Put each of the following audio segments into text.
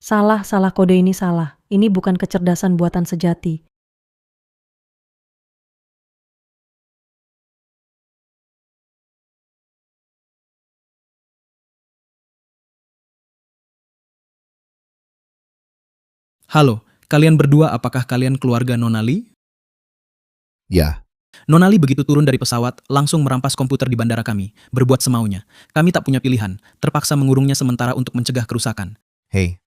Salah, salah kode ini salah. Ini bukan kecerdasan buatan sejati. Halo, kalian berdua apakah kalian keluarga Nonali? Ya, Nonali begitu turun dari pesawat, langsung merampas komputer di bandara kami, berbuat semaunya. Kami tak punya pilihan, terpaksa mengurungnya sementara untuk mencegah kerusakan. hei.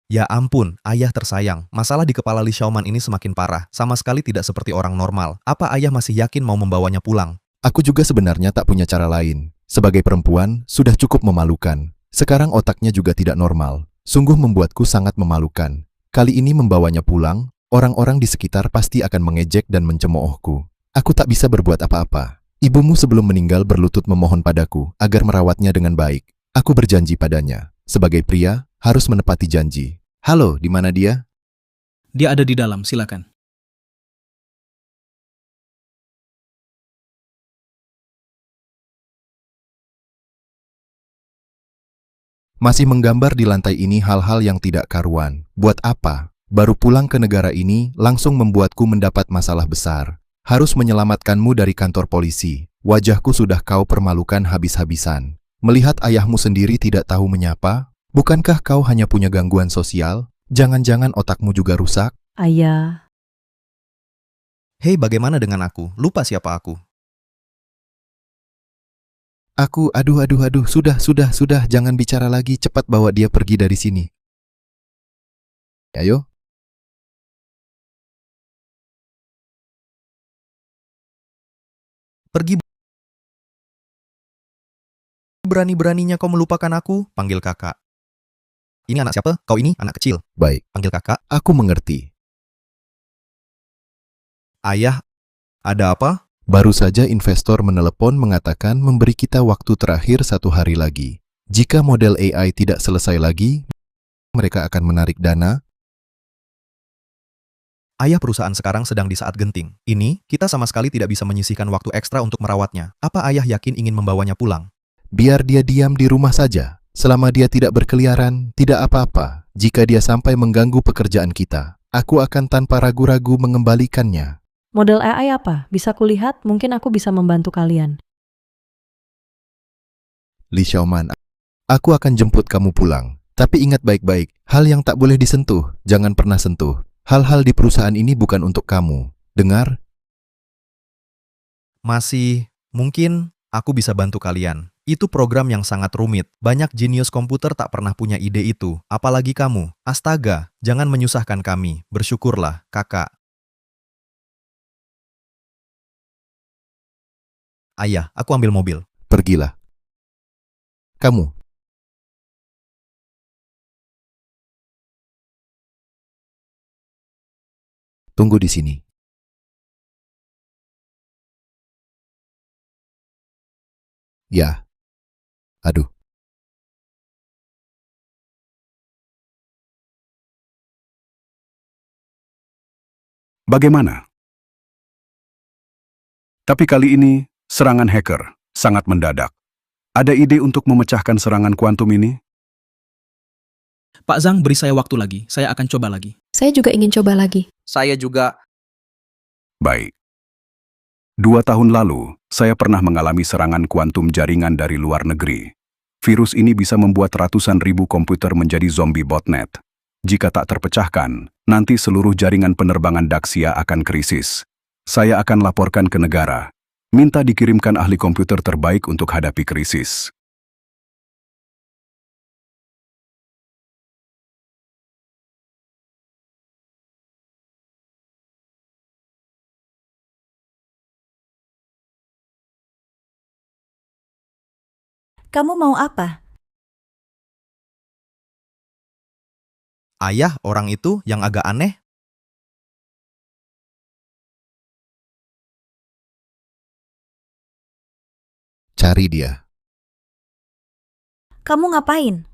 Ya ampun, ayah tersayang. Masalah di kepala Li Xiaoman ini semakin parah. Sama sekali tidak seperti orang normal. Apa ayah masih yakin mau membawanya pulang? Aku juga sebenarnya tak punya cara lain. Sebagai perempuan, sudah cukup memalukan. Sekarang otaknya juga tidak normal. Sungguh membuatku sangat memalukan. Kali ini membawanya pulang, orang-orang di sekitar pasti akan mengejek dan mencemoohku. Aku tak bisa berbuat apa-apa. Ibumu sebelum meninggal berlutut memohon padaku agar merawatnya dengan baik. Aku berjanji padanya. Sebagai pria, harus menepati janji. Halo, di mana dia? Dia ada di dalam, silakan. Masih menggambar di lantai ini hal-hal yang tidak karuan. Buat apa? Baru pulang ke negara ini langsung membuatku mendapat masalah besar. Harus menyelamatkanmu dari kantor polisi. Wajahku sudah kau permalukan habis-habisan. Melihat ayahmu sendiri tidak tahu menyapa? Bukankah kau hanya punya gangguan sosial? Jangan-jangan otakmu juga rusak? Ayah, Hei, bagaimana dengan aku? Lupa siapa aku. Aduh, sudah, jangan bicara lagi, cepat bawa dia pergi dari sini. Ayo. Pergi. Berani-beraninya kau melupakan aku? Panggil kakak. Ini anak siapa? Kau ini anak kecil. Baik, Panggil kakak. aku mengerti. Ayah, ada apa? Baru saja investor menelepon mengatakan memberi kita waktu terakhir 1 hari lagi. Jika model AI tidak selesai lagi, mereka akan menarik dana. Ayah, perusahaan sekarang sedang di saat genting. Ini, kita sama sekali tidak bisa menyisihkan waktu ekstra untuk merawatnya. Apa ayah yakin ingin membawanya pulang? Biar dia diam di rumah saja. Selama dia tidak berkeliaran, tidak apa-apa. Jika dia sampai mengganggu pekerjaan kita, aku akan tanpa ragu-ragu mengembalikannya. model AI apa? Bisa kulihat? Mungkin aku bisa membantu kalian. Li Xiaoman, aku akan jemput kamu pulang. Tapi ingat baik-baik, hal yang tak boleh disentuh, jangan pernah sentuh. Hal-hal di perusahaan ini bukan untuk kamu. Dengar? Mungkin aku bisa bantu kalian. Itu program yang sangat rumit. Banyak jenius komputer tak pernah punya ide itu. Apalagi kamu. Astaga, jangan menyusahkan kami. Bersyukurlah, kakak. Ayah, aku ambil mobil. Pergilah. Kamu. Tunggu di sini. Ya. Aduh. Bagaimana? Tapi kali ini, serangan hacker sangat mendadak. Ada ide untuk memecahkan serangan kuantum ini? Pak Zhang, beri saya waktu lagi, saya akan coba lagi. Saya juga ingin coba lagi. Saya juga. Baik. 2 tahun lalu, saya pernah mengalami serangan kuantum jaringan dari luar negeri. Virus ini bisa membuat ratusan ribu komputer menjadi zombie botnet. Jika tak terpecahkan, nanti seluruh jaringan penerbangan Daxia akan krisis. Saya akan laporkan ke negara. Minta dikirimkan ahli komputer terbaik untuk hadapi krisis. Kamu mau apa? Ayah, orang itu yang agak aneh. Cari dia. Kamu ngapain?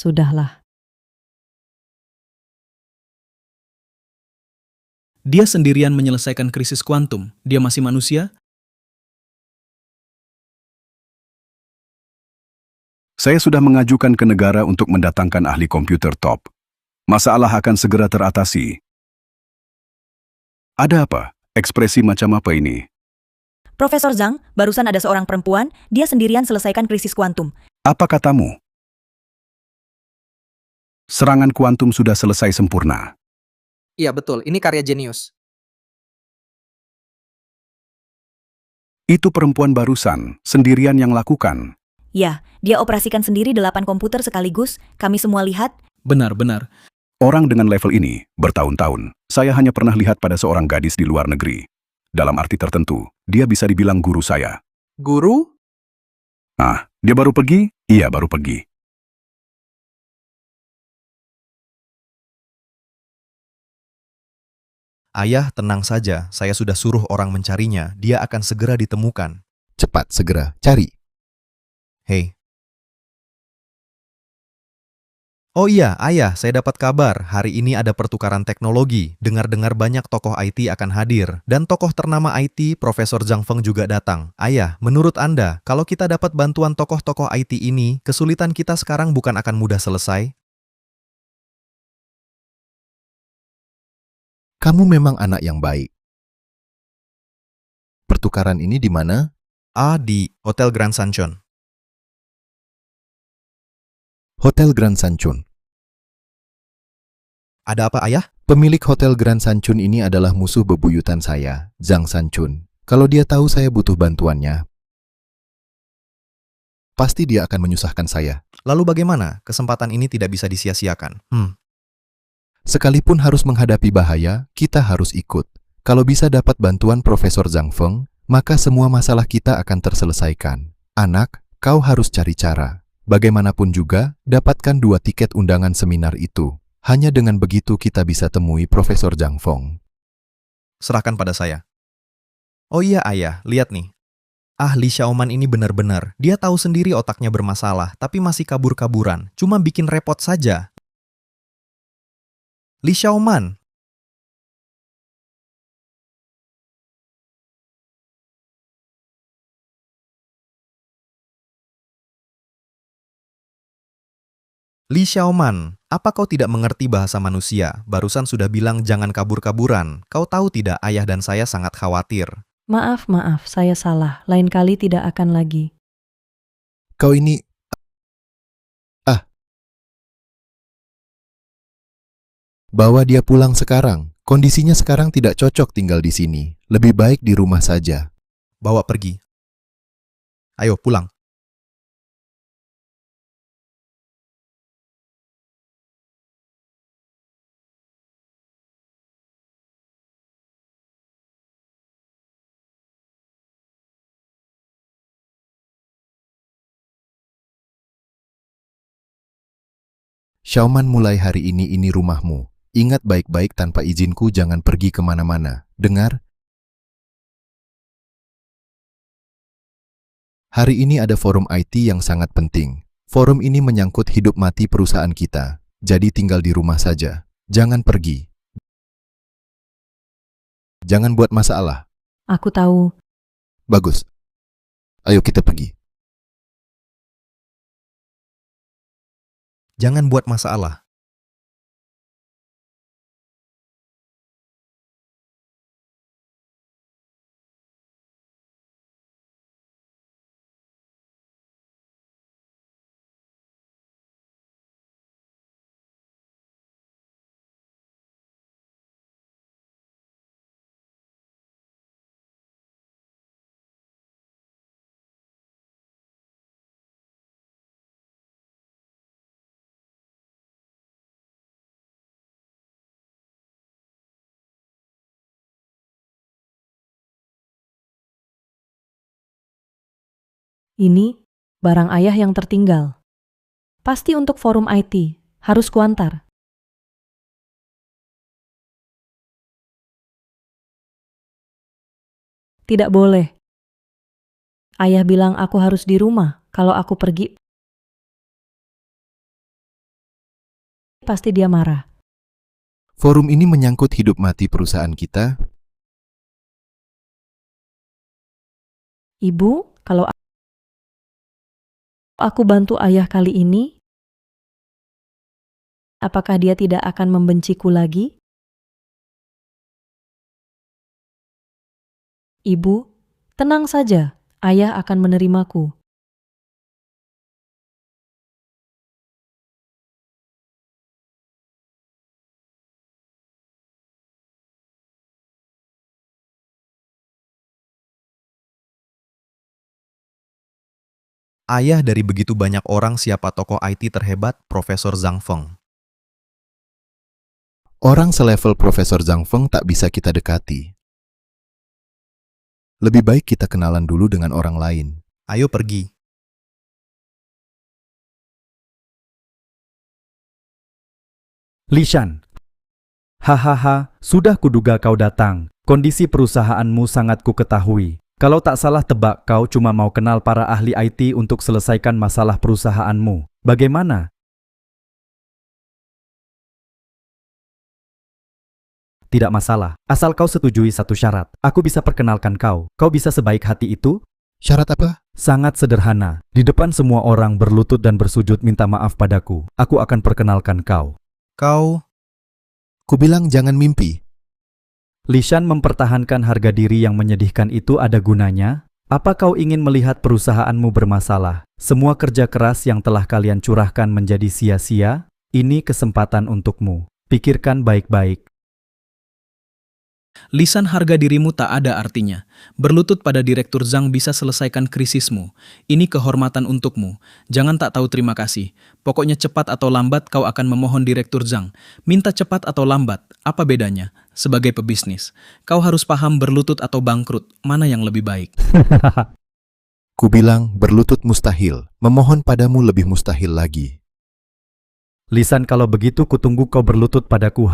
Sudahlah. Dia sendirian menyelesaikan krisis kuantum. Dia masih manusia? Saya sudah mengajukan ke negara untuk mendatangkan ahli komputer top. Masalah akan segera teratasi. Ada apa? Ekspresi macam apa ini? Profesor Zhang, barusan ada seorang perempuan, dia sendirian selesaikan krisis kuantum. Apa katamu? Serangan kuantum sudah selesai sempurna. Iya betul, ini karya jenius. Itu perempuan barusan, sendirian yang lakukan. Ya, dia operasikan sendiri 8 komputer sekaligus, kami semua lihat. Benar-benar. Orang dengan level ini, bertahun-tahun, saya hanya pernah lihat pada seorang gadis di luar negeri. Dalam arti tertentu, dia bisa dibilang guru saya. Guru? Ah, dia baru pergi? Iya, baru pergi. Ayah, tenang saja, saya sudah suruh orang mencarinya, dia akan segera ditemukan. Cepat, segera, cari. Hei. Oh iya, ayah, saya dapat kabar, hari ini ada pertukaran teknologi, dengar-dengar banyak tokoh IT akan hadir, dan tokoh ternama IT, Profesor Zhang Feng juga datang. Ayah, menurut Anda, kalau kita dapat bantuan tokoh-tokoh IT ini, kesulitan kita sekarang bukan akan mudah selesai? Kamu memang anak yang baik. Pertukaran ini di mana? Di Hotel Grand Sancheon. Hotel Grand Sancheon. Ada apa, ayah? Pemilik Hotel Grand Sancheon ini adalah musuh bebuyutan saya, Zhang Sanchun. Kalau dia tahu saya butuh bantuannya, pasti dia akan menyusahkan saya. Lalu bagaimana? Kesempatan ini tidak bisa disia-siakan. Sekalipun harus menghadapi bahaya, kita harus ikut. Kalau bisa dapat bantuan Profesor Zhang Feng, maka semua masalah kita akan terselesaikan. Anak, kau harus cari cara. Bagaimanapun juga, dapatkan 2 tiket undangan seminar itu. Hanya dengan begitu kita bisa temui Profesor Zhang Feng. Serahkan pada saya. Oh iya, ayah, lihat nih. Li Xiaoman ini benar-benar. Dia tahu sendiri otaknya bermasalah, tapi masih kabur-kaburan. Cuma bikin repot saja. Li Xiaoman. Li Xiaoman, apa kau tidak mengerti bahasa manusia? Barusan sudah bilang jangan kabur-kaburan. Kau tahu tidak, ayah dan saya sangat khawatir. Maaf, saya salah. Lain kali tidak akan lagi. Kau ini... Bawa dia pulang sekarang. Kondisinya sekarang tidak cocok tinggal di sini. Lebih baik di rumah saja. Bawa pergi. Ayo, pulang. Xiaoman, mulai hari ini rumahmu. Ingat baik-baik, tanpa izinku jangan pergi kemana-mana. Dengar? Hari ini ada forum IT yang sangat penting. Forum ini menyangkut hidup mati perusahaan kita. Jadi tinggal di rumah saja. Jangan pergi. Jangan buat masalah. Aku tahu. Bagus. Ayo kita pergi. Jangan buat masalah. Ini barang ayah yang tertinggal. Pasti untuk forum IT. Harus kuantar. Tidak boleh. Ayah bilang aku harus di rumah. Kalau aku pergi, pasti dia marah. Forum ini menyangkut hidup mati perusahaan kita. Ibu, kalau aku bantu ayah kali ini, apakah dia tidak akan membenciku lagi? Ibu, tenang saja, ayah akan menerimaku. Ayah dari begitu banyak orang siapa tokoh IT terhebat, Profesor Zhang Feng. Orang selevel Profesor Zhang Feng tak bisa kita dekati. Lebih baik kita kenalan dulu dengan orang lain. Ayo pergi. Lishan. Hahaha, sudah kuduga kau datang. Kondisi perusahaanmu sangat kuketahui. Kalau tak salah tebak kau cuma mau kenal para ahli IT untuk selesaikan masalah perusahaanmu. Bagaimana? Tidak masalah, asal kau setujui satu syarat. Aku bisa perkenalkan kau. Kau bisa sebaik hati itu? Syarat apa? Sangat sederhana. Di depan semua orang berlutut dan bersujud minta maaf padaku. Aku akan perkenalkan kau. Kau, Kubilang jangan mimpi. Lishan mempertahankan harga diri yang menyedihkan itu ada gunanya? Apa kau ingin melihat perusahaanmu bermasalah? Semua kerja keras yang telah kalian curahkan menjadi sia-sia? Ini kesempatan untukmu. Pikirkan baik-baik. Lisan harga dirimu tak ada artinya. Berlutut pada Direktur Zhang bisa selesaikan krisismu. Ini kehormatan untukmu. Jangan tak tahu terima kasih. Pokoknya cepat atau lambat kau akan memohon Direktur Zhang. Minta cepat atau lambat, apa bedanya? Sebagai pebisnis, kau harus paham berlutut atau bangkrut, mana yang lebih baik. Kubilang berlutut mustahil. Memohon padamu lebih mustahil lagi. Lisan, kalau begitu kutunggu kau berlutut padaku.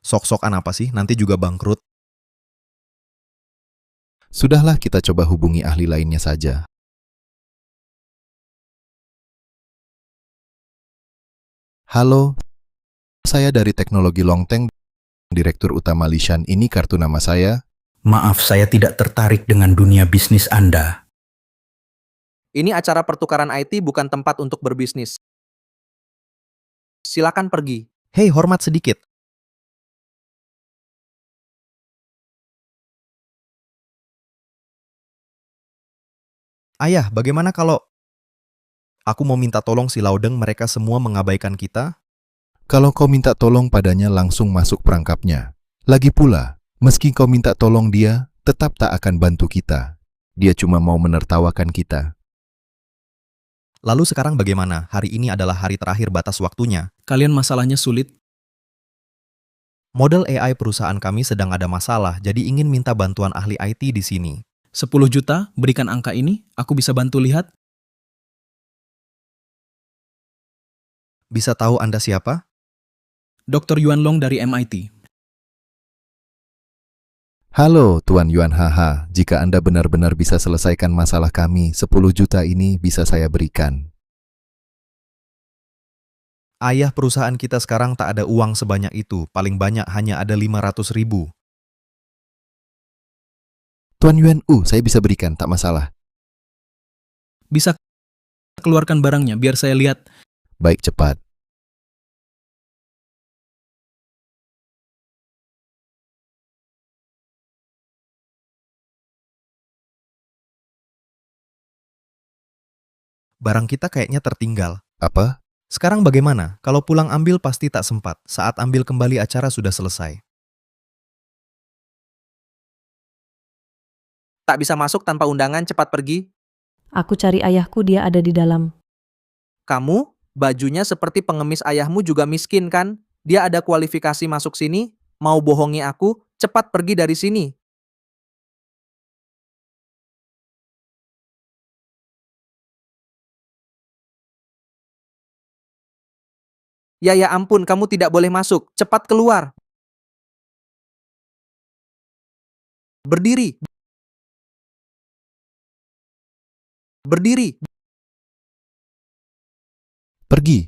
sok-sokan apa sih? Nanti juga bangkrut. Sudahlah kita coba hubungi ahli lainnya saja. Halo, saya dari Teknologi Longteng, Direktur Utama Lishan. Ini kartu nama saya. Maaf, saya tidak tertarik dengan dunia bisnis Anda. Ini acara pertukaran IT bukan tempat untuk berbisnis. Silakan pergi. Hei, hormat sedikit. Ayah, bagaimana kalau aku mau minta tolong si Laudeng, mereka semua mengabaikan kita? Kalau kau minta tolong padanya langsung masuk perangkapnya. Lagi pula, meski kau minta tolong dia, tetap tak akan bantu kita. Dia cuma mau menertawakan kita. Lalu sekarang bagaimana? Hari ini adalah hari terakhir batas waktunya. Kalian masalahnya sulit? Model AI perusahaan kami sedang ada masalah, jadi ingin minta bantuan ahli IT di sini. 10 juta, berikan angka ini, aku bisa bantu lihat. Bisa tahu Anda siapa? Dr. Yuan Long dari MIT. Halo, Tuan Yuan, haha. Jika Anda benar-benar bisa selesaikan masalah kami, 10 juta ini bisa saya berikan. Ayah, perusahaan kita sekarang tak ada uang sebanyak itu, paling banyak hanya ada 500.000. Tuan Yuan, saya bisa berikan, tak masalah. Bisa keluarkan barangnya, biar saya lihat. Baik, cepat. Barang kita kayaknya tertinggal. Apa? Sekarang bagaimana? Kalau pulang ambil pasti tak sempat. Saat ambil kembali acara sudah selesai. Tak bisa masuk tanpa undangan, cepat pergi. Aku cari ayahku, dia ada di dalam. Kamu, bajunya seperti pengemis ayahmu juga miskin kan? Dia ada kualifikasi masuk sini? Mau bohongi aku? Cepat pergi dari sini. Ya ampun, kamu tidak boleh masuk. Cepat keluar. Berdiri. Berdiri. Pergi.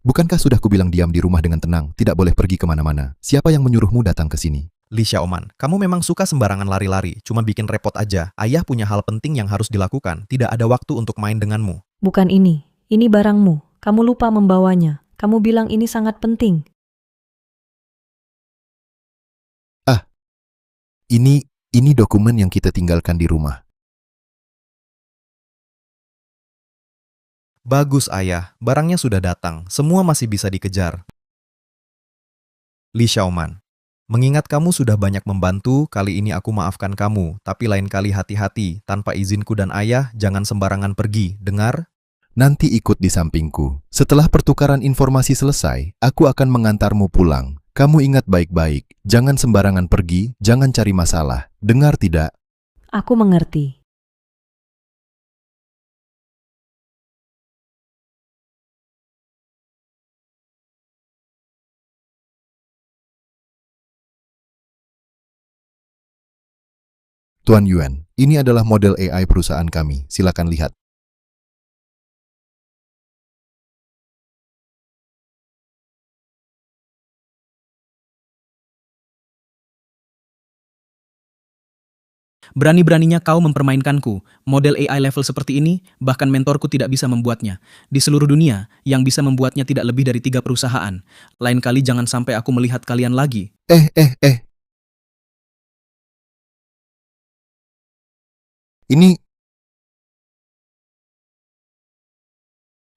Bukankah sudah kubilang diam di rumah dengan tenang, tidak boleh pergi kemana-mana? Siapa yang menyuruhmu datang ke sini? Li Xiaoman, kamu memang suka sembarangan lari-lari, cuma bikin repot aja. Ayah punya hal penting yang harus dilakukan, tidak ada waktu untuk main denganmu. Bukan ini barangmu. Kamu lupa membawanya. Kamu bilang ini sangat penting. Ini dokumen yang kita tinggalkan di rumah. Bagus ayah, barangnya sudah datang, semua masih bisa dikejar. Li Xiaoman, mengingat kamu sudah banyak membantu, kali ini aku maafkan kamu, tapi lain kali hati-hati, tanpa izinku dan ayah, jangan sembarangan pergi, dengar? Nanti ikut di sampingku. Setelah pertukaran informasi selesai, aku akan mengantarmu pulang. Kamu ingat baik-baik, jangan sembarangan pergi, jangan cari masalah. Dengar tidak? Aku mengerti. Tuan Yuan, ini adalah model AI perusahaan kami. Silakan lihat. Berani-beraninya kau mempermainkanku. Model AI level seperti ini, bahkan mentorku tidak bisa membuatnya. Di seluruh dunia, yang bisa membuatnya tidak lebih dari 3 perusahaan. Lain kali jangan sampai aku melihat kalian lagi. Ini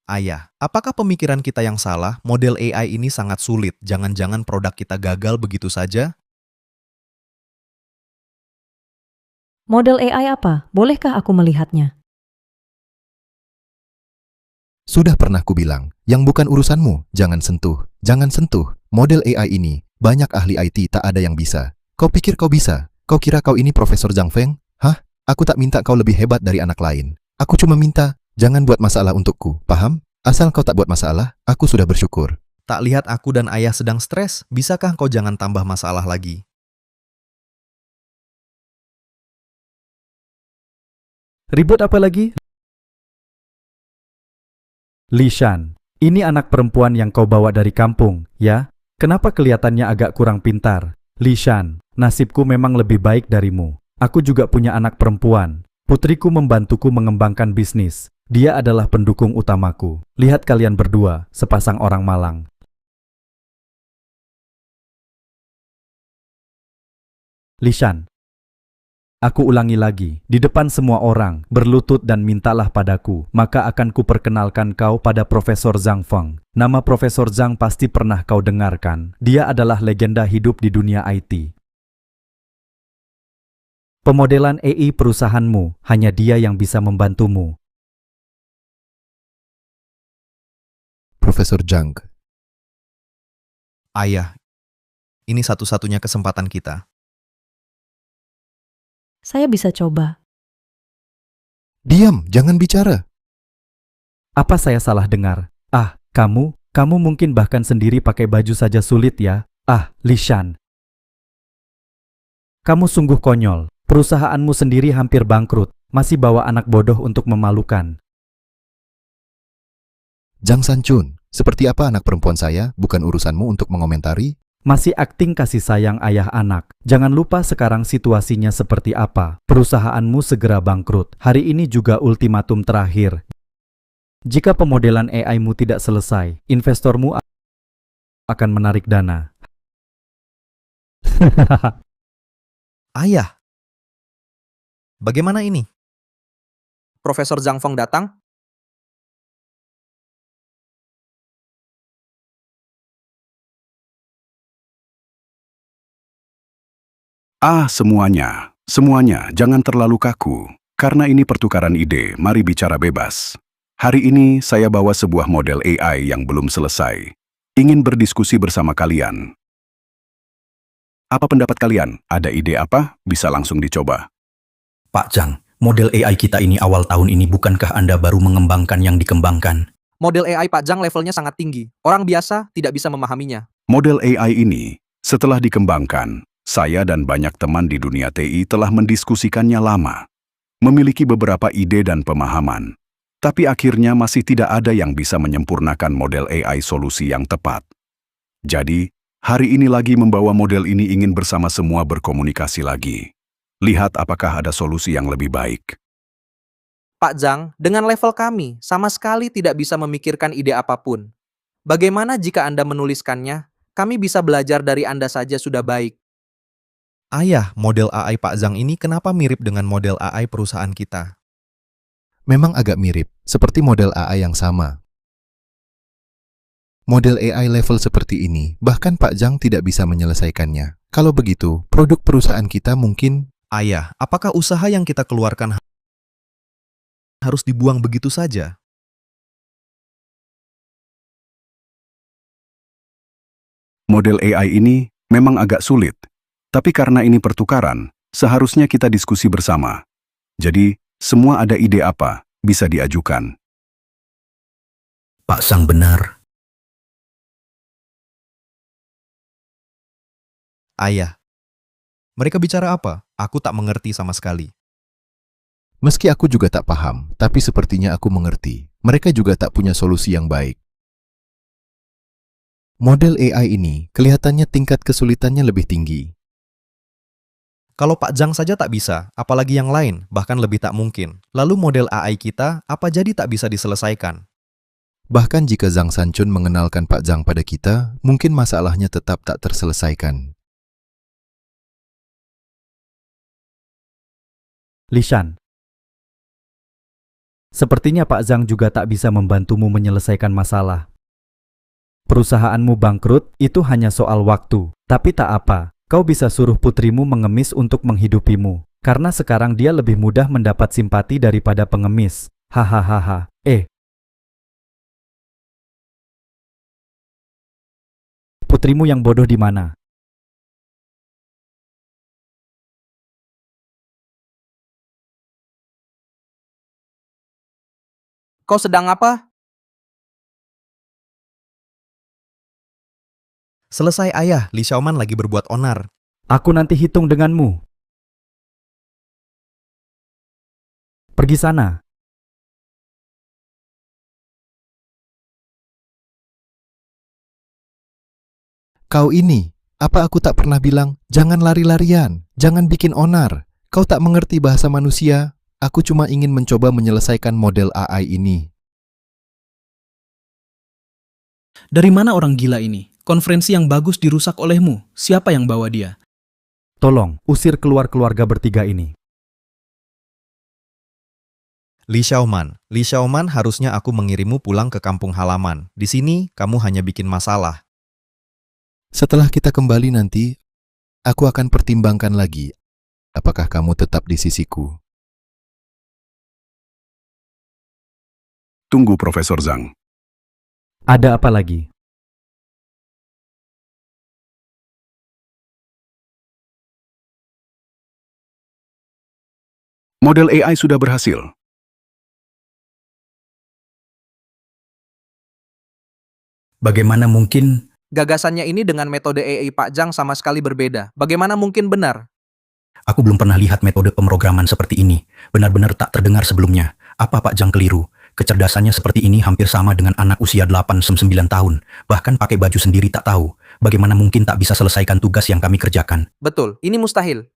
Ayah, apakah pemikiran kita yang salah? Model AI ini sangat sulit, jangan-jangan produk kita gagal begitu saja? Model AI apa? Bolehkah aku melihatnya? sudah pernah kubilang, yang bukan urusanmu, jangan sentuh. Jangan sentuh. Model AI ini, banyak ahli IT tak ada yang bisa. Kau pikir kau bisa? Kau kira kau ini Profesor Zhang Feng? Hah? Aku tak minta kau lebih hebat dari anak lain. Aku cuma minta, jangan buat masalah untukku, paham? Asal kau tak buat masalah, aku sudah bersyukur. Tak lihat aku dan ayah sedang stres, bisakah kau jangan tambah masalah lagi? Ribut apa lagi? Lishan, ini anak perempuan yang kau bawa dari kampung, ya? Kenapa kelihatannya agak kurang pintar? Lishan, nasibku memang lebih baik darimu. Aku juga punya anak perempuan. Putriku membantuku mengembangkan bisnis. Dia adalah pendukung utamaku. Lihat kalian berdua, sepasang orang malang. Lishan, aku ulangi lagi, di depan semua orang, berlutut dan mintalah padaku, maka akan kuperkenalkan kau pada Profesor Zhang Feng. Nama Profesor Zhang pasti pernah kau dengarkan. Dia adalah legenda hidup di dunia IT. Pemodelan AI perusahaanmu, hanya dia yang bisa membantumu. Profesor Zhang, Ayah, ini satu-satunya kesempatan kita. Saya bisa coba. diam, jangan bicara. Apa saya salah dengar? Ah, kamu mungkin bahkan sendiri pakai baju saja sulit ya? Ah, Lishan. Kamu sungguh konyol. Perusahaanmu sendiri hampir bangkrut. Masih bawa anak bodoh untuk memalukan. Zhang Sanchun, seperti apa anak perempuan saya? Bukan urusanmu untuk mengomentari. Masih akting kasih sayang ayah anak. Jangan lupa sekarang situasinya seperti apa. Perusahaanmu segera bangkrut. Hari ini juga ultimatum terakhir. Jika pemodelan AI-mu tidak selesai, investormu akan menarik dana. Ayah, bagaimana ini? Profesor Zhang Feng datang. Semuanya, jangan terlalu kaku. Karena ini pertukaran ide, mari bicara bebas. Hari ini saya bawa sebuah model AI yang belum selesai. Ingin berdiskusi bersama kalian. Apa pendapat kalian? Ada ide apa? Bisa langsung dicoba. Pak Zhang, model AI kita ini awal tahun ini bukankah Anda baru mengembangkan yang dikembangkan? Model AI Pak Zhang levelnya sangat tinggi. Orang biasa tidak bisa memahaminya. Model AI ini, setelah dikembangkan, Saya dan banyak teman di dunia TI telah mendiskusikannya lama, memiliki beberapa ide dan pemahaman, tapi akhirnya masih tidak ada yang bisa menyempurnakan model AI solusi yang tepat. Jadi, hari ini lagi membawa model ini ingin bersama semua berkomunikasi lagi. Lihat apakah ada solusi yang lebih baik. Pak Zhang, dengan level kami, sama sekali tidak bisa memikirkan ide apapun. Bagaimana jika Anda menuliskannya? Kami bisa belajar dari Anda saja sudah baik. Ayah, model AI Pak Zhang ini kenapa mirip dengan model AI perusahaan kita? Memang agak mirip, seperti model AI yang sama. Model AI level seperti ini, bahkan Pak Zhang tidak bisa menyelesaikannya. Kalau begitu, produk perusahaan kita mungkin... Ayah, apakah usaha yang kita keluarkan harus dibuang begitu saja? Model AI ini memang agak sulit, tapi karena ini pertukaran, seharusnya kita diskusi bersama. Jadi, semua ada ide apa, bisa diajukan. Pak Zhang benar. Ayah, mereka bicara apa? Aku tak mengerti sama sekali. Meski aku juga tak paham, tapi sepertinya aku mengerti. Mereka juga tak punya solusi yang baik. Model AI ini kelihatannya tingkat kesulitannya lebih tinggi. Kalau Pak Zhang saja tak bisa, apalagi yang lain, bahkan lebih tak mungkin. Lalu model AI kita, apa jadi tak bisa diselesaikan? Bahkan jika Zhang Sanchun mengenalkan Pak Zhang pada kita, mungkin masalahnya tetap tak terselesaikan. Lishan, sepertinya Pak Zhang juga tak bisa membantumu menyelesaikan masalah. Perusahaanmu bangkrut itu hanya soal waktu, tapi tak apa. Kau bisa suruh putrimu mengemis untuk menghidupimu, karena sekarang dia lebih mudah mendapat simpati daripada pengemis. Hahaha. Putrimu yang bodoh di mana? Kau sedang apa? Selesai ayah, Li Xiaoman lagi berbuat onar. Aku nanti hitung denganmu. Pergi sana. Kau ini, apa aku tak pernah bilang, jangan lari-larian, jangan bikin onar. Kau tak mengerti bahasa manusia. Aku cuma ingin mencoba menyelesaikan model AI ini. Dari mana orang gila ini? Konferensi yang bagus dirusak olehmu. Siapa yang bawa dia? Tolong, usir keluar keluarga bertiga ini. Li Xiaoman harusnya aku mengirimmu pulang ke kampung halaman. Di sini, kamu hanya bikin masalah. Setelah kita kembali nanti, aku akan pertimbangkan lagi. Apakah kamu tetap di sisiku? Tunggu Profesor Zhang. Ada apa lagi? Model AI sudah berhasil. Bagaimana mungkin Gagasannya ini dengan metode AI Pak Zhang sama sekali berbeda. Bagaimana mungkin benar? aku belum pernah lihat metode pemrograman seperti ini? Benar-benar tak terdengar sebelumnya. Apa Pak Zhang keliru? Kecerdasannya seperti ini hampir sama dengan anak usia 8-9 tahun. Bahkan pakai baju sendiri tak tahu. Bagaimana mungkin tak bisa selesaikan tugas yang kami kerjakan? Betul, ini mustahil.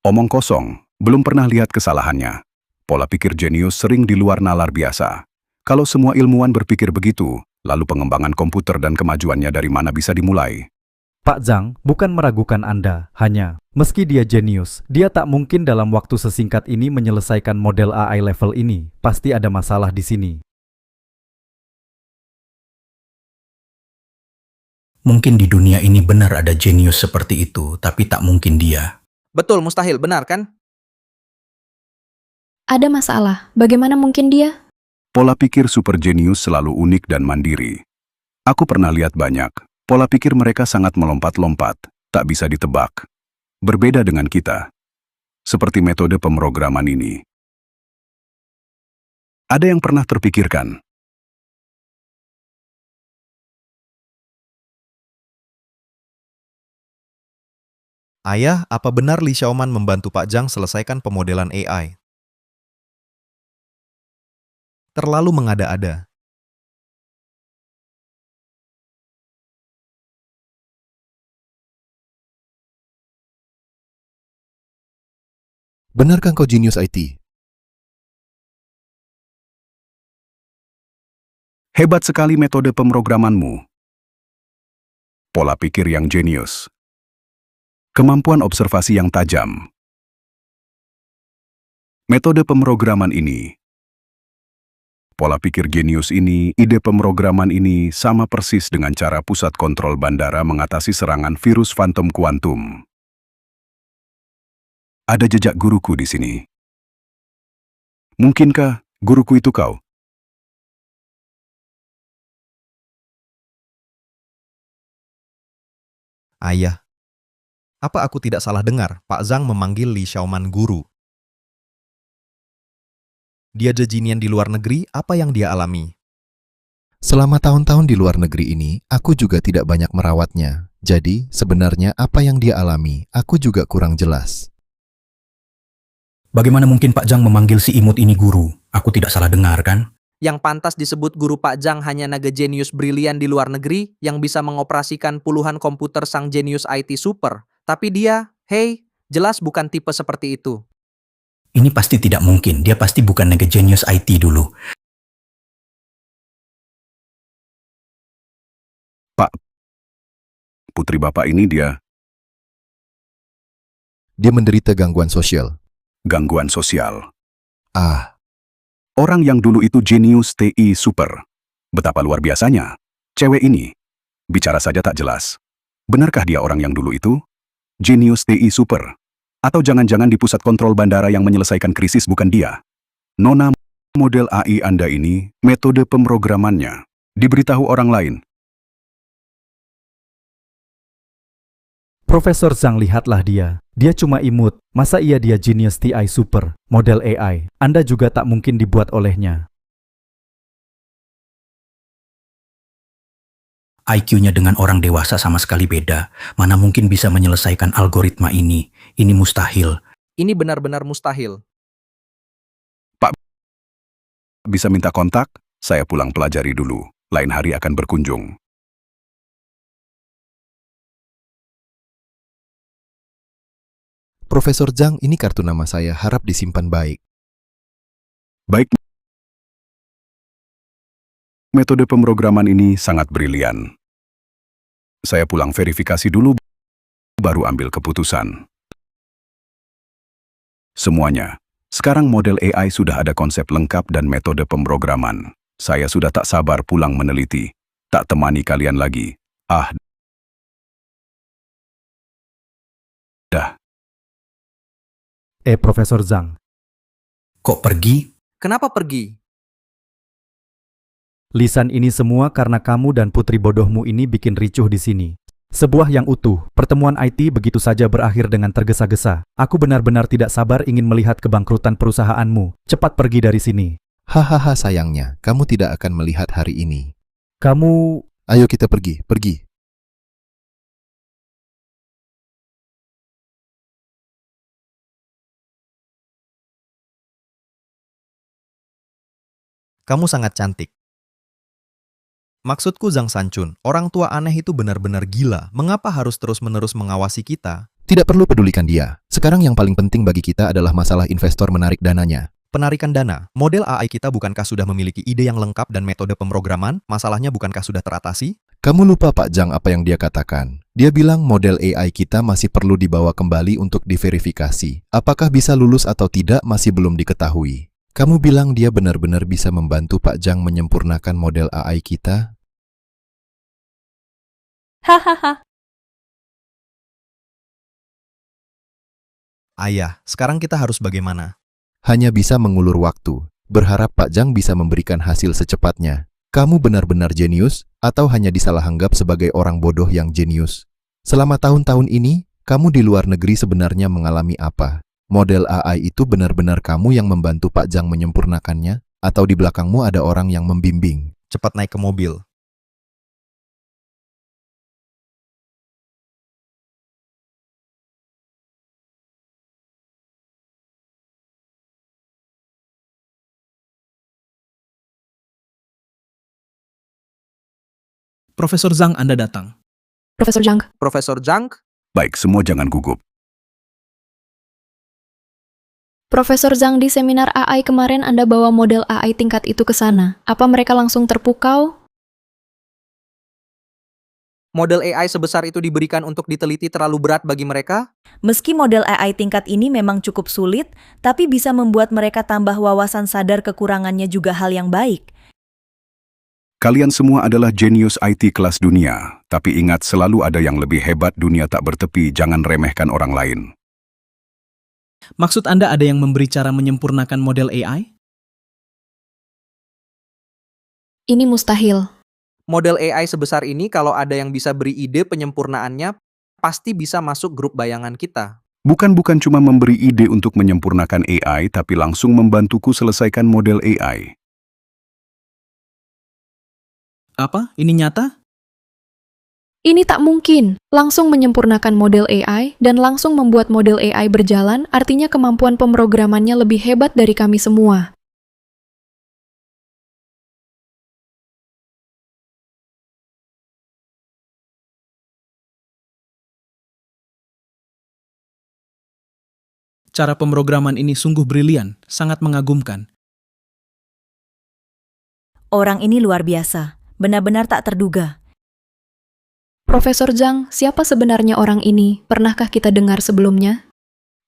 Omong kosong, belum pernah lihat kesalahannya. Pola pikir jenius sering di luar nalar biasa. Kalau semua ilmuwan berpikir begitu, lalu pengembangan komputer dan kemajuannya dari mana bisa dimulai? Pak Zhang bukan meragukan Anda, hanya meski dia jenius, dia tak mungkin dalam waktu sesingkat ini menyelesaikan model AI level ini. Pasti ada masalah di sini. Mungkin di dunia ini benar ada jenius seperti itu, tapi tak mungkin dia. Betul, mustahil, benar kan? Ada masalah. Bagaimana mungkin dia? Pola pikir super jenius selalu unik dan mandiri. Aku pernah lihat banyak. Pola pikir mereka sangat melompat-lompat, tak bisa ditebak. Berbeda dengan kita. Seperti metode pemrograman ini. Ada yang pernah terpikirkan? Ayah, apa benar Li Xiaoman membantu Pak Zhang selesaikan pemodelan AI? Terlalu mengada-ada. Benarkah kau jenius IT? Hebat sekali metode pemrogramanmu. Pola pikir yang jenius. Kemampuan observasi yang tajam. Metode pemrograman ini, pola pikir jenius ini, ide pemrograman ini sama persis dengan cara pusat kontrol bandara mengatasi serangan virus fantom kuantum. Ada jejak guruku di sini. Mungkinkah guruku itu kau? Ayah, apa aku tidak salah dengar Pak Zhang memanggil Li Xiaoman guru? Dia jejinian di luar negeri, apa yang dia alami? Selama tahun-tahun di luar negeri ini, aku juga tidak banyak merawatnya. Jadi, sebenarnya apa yang dia alami, aku juga kurang jelas. Bagaimana mungkin Pak Zhang memanggil si imut ini guru? Aku tidak salah dengar, kan? Yang pantas disebut guru Pak Zhang hanya naga jenius brilian di luar negeri yang bisa mengoperasikan puluhan komputer sang jenius IT super. Tapi dia, hei, jelas bukan tipe seperti itu. Ini pasti tidak mungkin. Dia pasti bukan naga jenius IT dulu. Pak, putri bapak ini dia menderita gangguan sosial. gangguan sosial. Ah, Orang yang dulu itu jenius TI super. Betapa luar biasanya. Cewek ini. Bicara saja tak jelas. Benarkah dia orang yang dulu itu? Jenius TI super. Atau jangan-jangan di pusat kontrol bandara yang menyelesaikan krisis bukan dia? Nona, model AI Anda ini, metode pemrogramannya, diberitahu orang lain. Profesor Zhang, lihatlah dia. Dia cuma imut. Masa iya dia Genius TI Super, model AI? Anda juga tak mungkin dibuat olehnya. IQ-nya dengan orang dewasa sama sekali beda. Mana mungkin bisa menyelesaikan algoritma ini? Ini mustahil. Ini benar-benar mustahil. Bisa minta kontak? Saya pulang pelajari dulu. Lain hari akan berkunjung. Profesor Zhang, ini kartu nama saya, harap disimpan baik. Baik. Metode pemrograman ini sangat brilian. Saya pulang verifikasi dulu, baru ambil keputusan. Semuanya. Sekarang model AI sudah ada konsep lengkap dan metode pemrograman. Saya sudah tak sabar pulang meneliti. Tak temani kalian lagi. Dah. Profesor Zhang. Kok pergi? Kenapa pergi? Lisan ini semua karena kamu dan putri bodohmu ini bikin ricuh di sini. Sebuah yang utuh, pertemuan IT begitu saja berakhir dengan tergesa-gesa. Aku benar-benar tidak sabar ingin melihat kebangkrutan perusahaanmu. Cepat pergi dari sini. Hahaha, sayangnya, kamu tidak akan melihat hari ini. Kamu... Ayo kita pergi. Kamu sangat cantik. Maksudku Zhang Sanchun, orang tua aneh itu benar-benar gila. Mengapa harus terus-menerus mengawasi kita? Tidak perlu pedulikan dia. Sekarang yang paling penting bagi kita adalah masalah investor menarik dananya. Penarikan dana. Model AI kita bukankah sudah memiliki ide yang lengkap dan metode pemrograman? Masalahnya bukankah sudah teratasi? Kamu lupa Pak Zhang apa yang dia katakan. Dia bilang model AI kita masih perlu dibawa kembali untuk diverifikasi. Apakah bisa lulus atau tidak masih belum diketahui. Kamu bilang dia benar-benar bisa membantu Pak Zhang menyempurnakan model AI kita? Hahaha. Ayah, sekarang kita harus bagaimana? Hanya bisa mengulur waktu. Berharap Pak Zhang bisa memberikan hasil secepatnya. Kamu benar-benar jenius atau hanya disalahanggap sebagai orang bodoh yang jenius? Selama tahun-tahun ini, kamu di luar negeri sebenarnya mengalami apa? Model AI itu benar-benar kamu yang membantu Pak Zhang menyempurnakannya? Atau di belakangmu ada orang yang membimbing? Cepat naik ke mobil. Profesor Zhang, Anda datang. Profesor Zhang, Profesor Zhang, Baik, semua jangan gugup. Profesor Zhang, di seminar AI kemarin Anda bawa model AI tingkat itu ke sana. Apa mereka langsung terpukau? model AI sebesar itu diberikan untuk diteliti terlalu berat bagi mereka? Meski model AI tingkat ini memang cukup sulit, tapi bisa membuat mereka tambah wawasan sadar kekurangannya juga hal yang baik. Kalian semua adalah jenius IT kelas dunia, tapi ingat selalu ada yang lebih hebat. Dunia tak bertepi, jangan remehkan orang lain. Maksud Anda ada yang memberi cara menyempurnakan model AI? Ini mustahil. Model AI sebesar ini kalau ada yang bisa beri ide penyempurnaannya, pasti bisa masuk grup bayangan kita. Bukan cuma memberi ide untuk menyempurnakan AI, tapi langsung membantuku selesaikan model AI. Apa? Ini nyata? Ini tak mungkin. Langsung menyempurnakan model AI dan langsung membuat model AI berjalan, artinya kemampuan pemrogramannya lebih hebat dari kami semua. Cara pemrograman ini sungguh brilian, sangat mengagumkan. Orang ini luar biasa, benar-benar tak terduga. Profesor Zhang, siapa sebenarnya orang ini? Pernahkah kita dengar sebelumnya?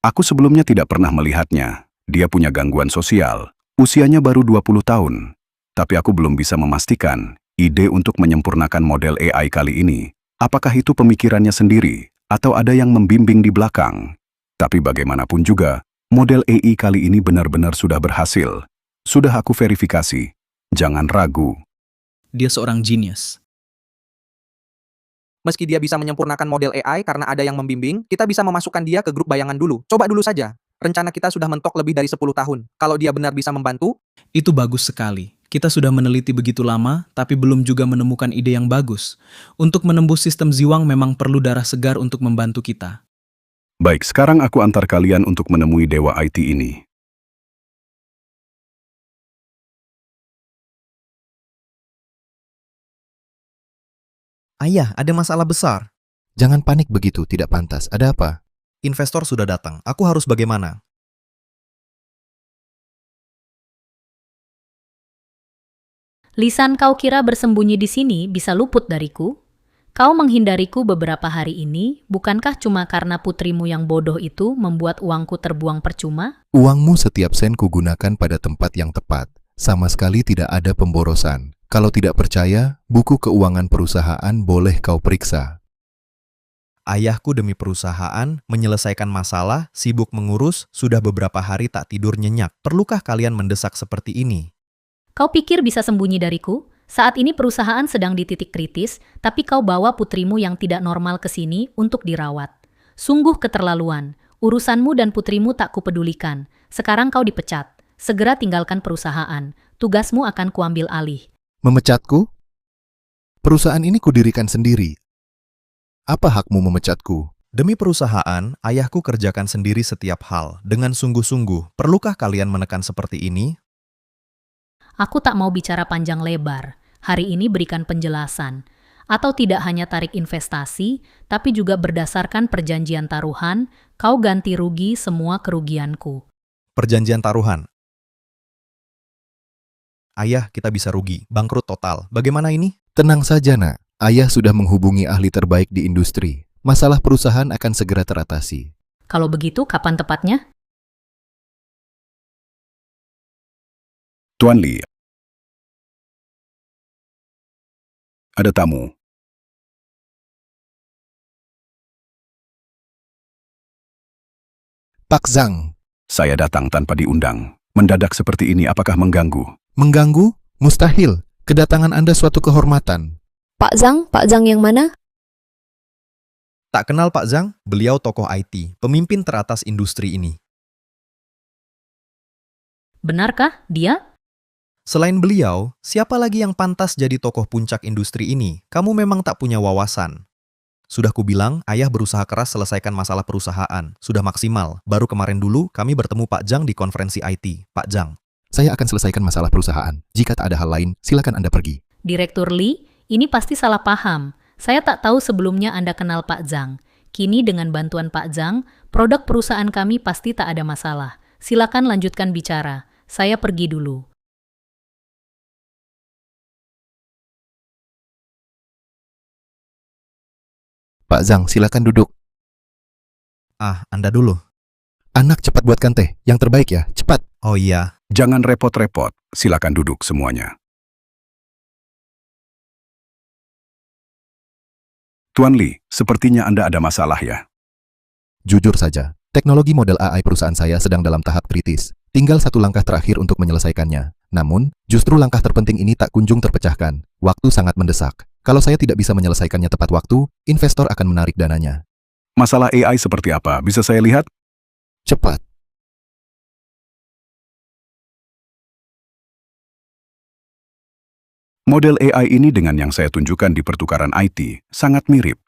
Aku sebelumnya tidak pernah melihatnya. Dia punya gangguan sosial. Usianya baru 20 tahun. Tapi aku belum bisa memastikan ide untuk menyempurnakan model AI kali ini. Apakah itu pemikirannya sendiri atau ada yang membimbing di belakang? Tapi bagaimanapun juga, model AI kali ini benar-benar sudah berhasil. Sudah aku verifikasi. Jangan ragu. Dia seorang genius. Meski dia bisa menyempurnakan model AI karena ada yang membimbing, kita bisa memasukkan dia ke grup bayangan dulu. Coba dulu saja. Rencana kita sudah mentok lebih dari 10 tahun. Kalau dia benar bisa membantu, Itu bagus sekali. Kita sudah meneliti begitu lama, tapi belum juga menemukan ide yang bagus. Untuk menembus sistem Ziwang memang perlu darah segar untuk membantu kita. Baik, sekarang aku antar kalian untuk menemui dewa IT ini. Ayah, ada masalah besar. Jangan panik begitu, tidak pantas. Ada apa? Investor sudah datang. Aku harus bagaimana? Lisan, kau kira bersembunyi di sini bisa luput dariku? Kau menghindariku beberapa hari ini, bukankah cuma karena putrimu yang bodoh itu membuat uangku terbuang percuma? Uangmu setiap sen kugunakan pada tempat yang tepat. Sama sekali tidak ada pemborosan. Kalau tidak percaya, buku keuangan perusahaan boleh kau periksa. Ayahku demi perusahaan, menyelesaikan masalah, sibuk mengurus, sudah beberapa hari tak tidur nyenyak. Perlukah kalian mendesak seperti ini? Kau pikir bisa sembunyi dariku? Saat ini perusahaan sedang di titik kritis, tapi kau bawa putrimu yang tidak normal ke sini untuk dirawat. Sungguh keterlaluan. Urusanmu dan putrimu tak kupedulikan. Sekarang kau dipecat. Segera tinggalkan perusahaan. Tugasmu akan kuambil alih. Memecatku? Perusahaan ini kudirikan sendiri. Apa hakmu memecatku? Demi perusahaan, ayahku kerjakan sendiri setiap hal, dengan sungguh-sungguh. Perlukah kalian menekan seperti ini? Aku tak mau bicara panjang lebar. Hari ini berikan penjelasan. Atau tidak hanya tarik investasi, tapi juga berdasarkan perjanjian taruhan, kau ganti rugi semua kerugianku. Perjanjian taruhan. Ayah, kita bisa rugi, bangkrut total. Bagaimana ini? Tenang saja, nak. Ayah sudah menghubungi ahli terbaik di industri. Masalah perusahaan akan segera teratasi. Kalau begitu, kapan tepatnya? Tuan Li, ada tamu. Pak Zhang, Saya datang tanpa diundang. Mendadak seperti ini apakah mengganggu? mengganggu? Mustahil. Kedatangan Anda suatu kehormatan. Pak Zhang yang mana? Tak kenal Pak Zhang? Beliau tokoh IT, pemimpin teratas industri ini. Benarkah dia? Selain beliau, siapa lagi yang pantas jadi tokoh puncak industri ini? Kamu memang tak punya wawasan. Sudah kubilang, ayah berusaha keras selesaikan masalah perusahaan. Sudah maksimal. Baru kemarin dulu, kami bertemu Pak Zhang di konferensi IT. Pak Zhang. Saya akan selesaikan masalah perusahaan. Jika tak ada hal lain, silakan Anda pergi. Direktur Li, Ini pasti salah paham. Saya tak tahu sebelumnya Anda kenal Pak Zhang. Kini dengan bantuan Pak Zhang, produk perusahaan kami pasti tak ada masalah. Silakan lanjutkan bicara. Saya pergi dulu. Pak Zhang, silakan duduk. Anda dulu. Anak, cepat buatkan teh. Yang terbaik ya, cepat. Oh iya, Jangan repot-repot, silakan duduk semuanya. Tuan Li, sepertinya Anda ada masalah ya. Jujur saja, teknologi model AI perusahaan saya sedang dalam tahap kritis. Tinggal satu langkah terakhir untuk menyelesaikannya. Namun, justru langkah terpenting ini tak kunjung terpecahkan. Waktu sangat mendesak. Kalau saya tidak bisa menyelesaikannya tepat waktu, investor akan menarik dananya. Masalah AI seperti apa? Bisa saya lihat? Cepat. Model AI ini dengan yang saya tunjukkan di pertukaran IT sangat mirip.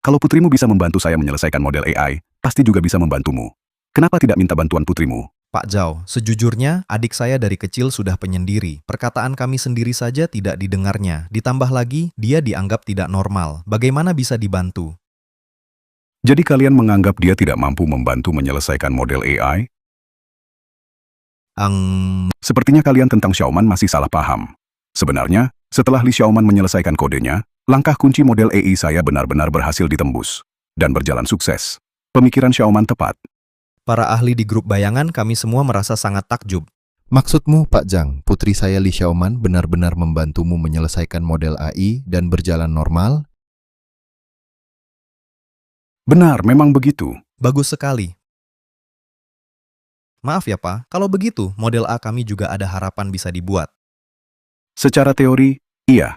Kalau putrimu bisa membantu saya menyelesaikan model AI, pasti juga bisa membantumu. Kenapa tidak minta bantuan putrimu? Pak Zhao, sejujurnya adik saya dari kecil sudah penyendiri. Perkataan kami sendiri saja tidak didengarnya. Ditambah lagi, dia dianggap tidak normal. Bagaimana bisa dibantu? Jadi kalian menganggap dia tidak mampu membantu menyelesaikan model AI? Sepertinya kalian tentang Xiaoman masih salah paham. Sebenarnya, setelah Li Xiaoman menyelesaikan kodenya, langkah kunci model AI saya benar-benar berhasil ditembus dan berjalan sukses. Pemikiran Xiaoman tepat. Para ahli di grup bayangan kami semua merasa sangat takjub. Maksudmu, Pak Zhang, putri saya Li Xiaoman benar-benar membantumu menyelesaikan model AI dan berjalan normal? Benar, memang begitu. Bagus sekali. Maaf ya Pak, kalau begitu model A kami juga ada harapan bisa dibuat. Secara teori, iya.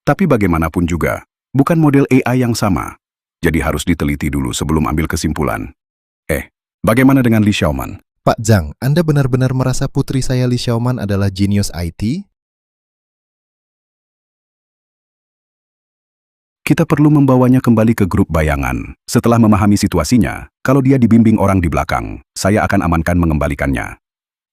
Tapi bagaimanapun juga, bukan model AI yang sama. Jadi harus diteliti dulu sebelum ambil kesimpulan. Bagaimana dengan Li Xiaoman? Pak Zhang, Anda benar-benar merasa putri saya Li Xiaoman adalah jenius IT? Kita perlu membawanya kembali ke grup bayangan. Setelah memahami situasinya, kalau dia dibimbing orang di belakang, saya akan amankan mengembalikannya.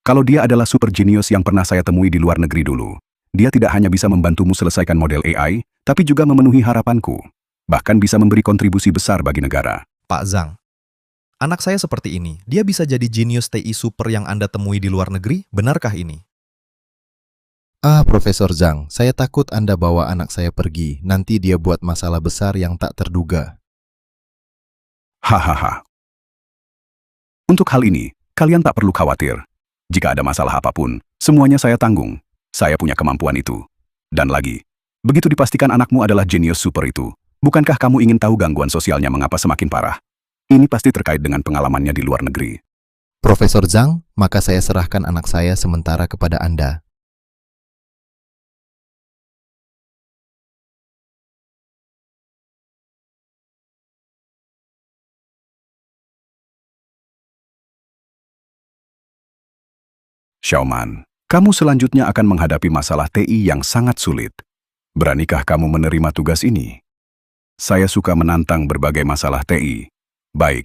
Kalau dia adalah super jenius yang pernah saya temui di luar negeri dulu, dia tidak hanya bisa membantumu selesaikan model AI, tapi juga memenuhi harapanku. Bahkan bisa memberi kontribusi besar bagi negara. Pak Zhang, anak saya seperti ini. Dia bisa jadi jenius TI super yang Anda temui di luar negeri? Benarkah ini? Profesor Zhang, saya takut Anda bawa anak saya pergi. Nanti dia buat masalah besar yang tak terduga. Hahaha. Untuk hal ini, kalian tak perlu khawatir. Jika ada masalah apapun, semuanya saya tanggung. Saya punya kemampuan itu. Dan lagi, begitu dipastikan anakmu adalah jenius super itu, bukankah kamu ingin tahu gangguan sosialnya mengapa semakin parah? Ini pasti terkait dengan pengalamannya di luar negeri. Profesor Zhang, maka saya serahkan anak saya sementara kepada Anda. Xiaoman, kamu selanjutnya akan menghadapi masalah TI yang sangat sulit. Beranikah kamu menerima tugas ini? Saya suka menantang berbagai masalah TI. Baik.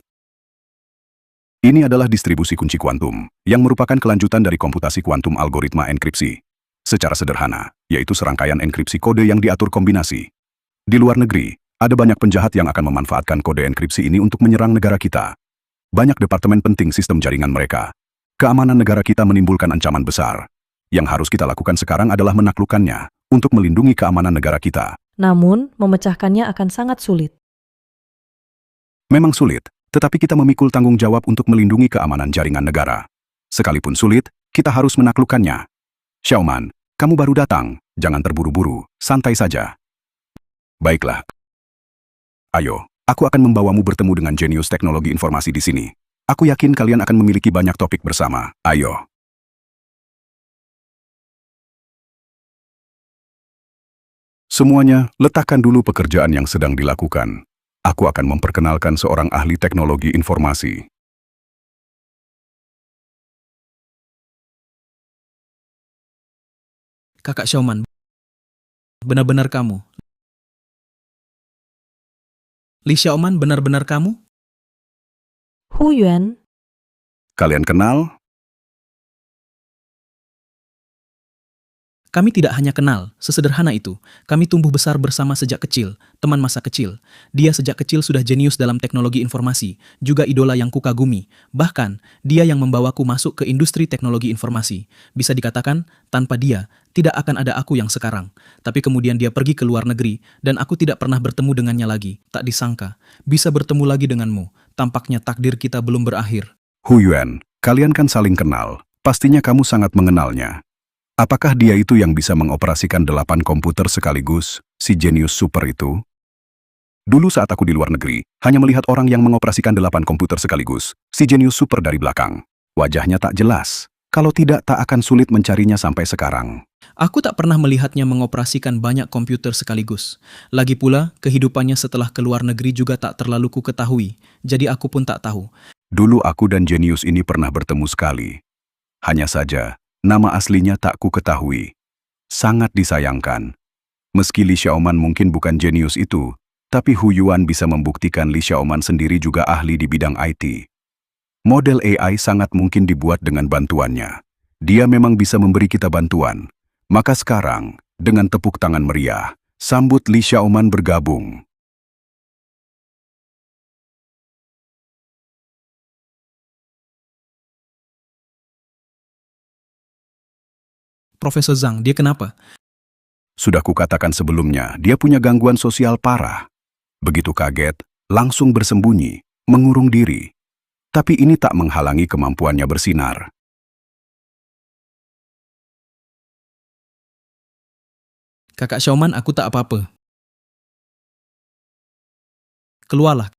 Ini adalah distribusi kunci kuantum, yang merupakan kelanjutan dari komputasi kuantum algoritma enkripsi. Secara sederhana, yaitu serangkaian enkripsi kode yang diatur kombinasi. Di luar negeri, ada banyak penjahat yang akan memanfaatkan kode enkripsi ini untuk menyerang negara kita. Banyak departemen penting sistem jaringan mereka. Keamanan negara kita menimbulkan ancaman besar. Yang harus kita lakukan sekarang adalah menaklukkannya untuk melindungi keamanan negara kita. Namun, memecahkannya akan sangat sulit. Memang sulit, tetapi kita memikul tanggung jawab untuk melindungi keamanan jaringan negara. Sekalipun sulit, kita harus menaklukkannya. Xiaoman, kamu baru datang, jangan terburu-buru, santai saja. Baiklah. Ayo, aku akan membawamu bertemu dengan jenius teknologi informasi di sini. Aku yakin kalian akan memiliki banyak topik bersama. Ayo. Semuanya, letakkan dulu pekerjaan yang sedang dilakukan. Aku akan memperkenalkan seorang ahli teknologi informasi. Kakak Xiaoman, benar-benar kamu? Li Xiaoman benar-benar kamu? Hu Yuan, Kalian kenal? Kami tidak hanya kenal, sesederhana itu. Kami tumbuh besar bersama sejak kecil, teman masa kecil. Dia sejak kecil sudah jenius dalam teknologi informasi, juga idola yang kukagumi. Bahkan, dia yang membawaku masuk ke industri teknologi informasi. Bisa dikatakan, tanpa dia, tidak akan ada aku yang sekarang. Tapi kemudian dia pergi ke luar negeri, dan aku tidak pernah bertemu dengannya lagi. Tak disangka, bisa bertemu lagi denganmu. Tampaknya takdir kita belum berakhir. Hu Yuan, kalian kan saling kenal. Pastinya kamu sangat mengenalnya. Apakah dia itu yang bisa mengoperasikan 8 komputer sekaligus, si jenius super itu? Dulu saat aku di luar negeri, hanya melihat orang yang mengoperasikan 8 komputer sekaligus, si jenius super dari belakang. Wajahnya tak jelas. Kalau tidak, tak akan sulit mencarinya sampai sekarang. Aku tak pernah melihatnya mengoperasikan banyak komputer sekaligus. Lagi pula, kehidupannya setelah keluar negeri juga tak terlalu ku ketahui, jadi aku pun tak tahu. Dulu aku dan jenius ini pernah bertemu sekali. Hanya saja, nama aslinya tak ku ketahui. Sangat disayangkan. Meski Li Xiaoman mungkin bukan jenius itu, tapi Hu Yuan bisa membuktikan Li Xiaoman sendiri juga ahli di bidang IT. Model AI sangat mungkin dibuat dengan bantuannya. Dia memang bisa memberi kita bantuan. Maka sekarang, dengan tepuk tangan meriah, sambut Li Xiaoman bergabung. Profesor Zhang, dia kenapa? Sudah kukatakan sebelumnya, dia punya gangguan sosial parah. Begitu kaget, langsung bersembunyi, mengurung diri. Tapi ini tak menghalangi kemampuannya bersinar. Kakak Xiaoman, aku tak apa-apa. Keluarlah.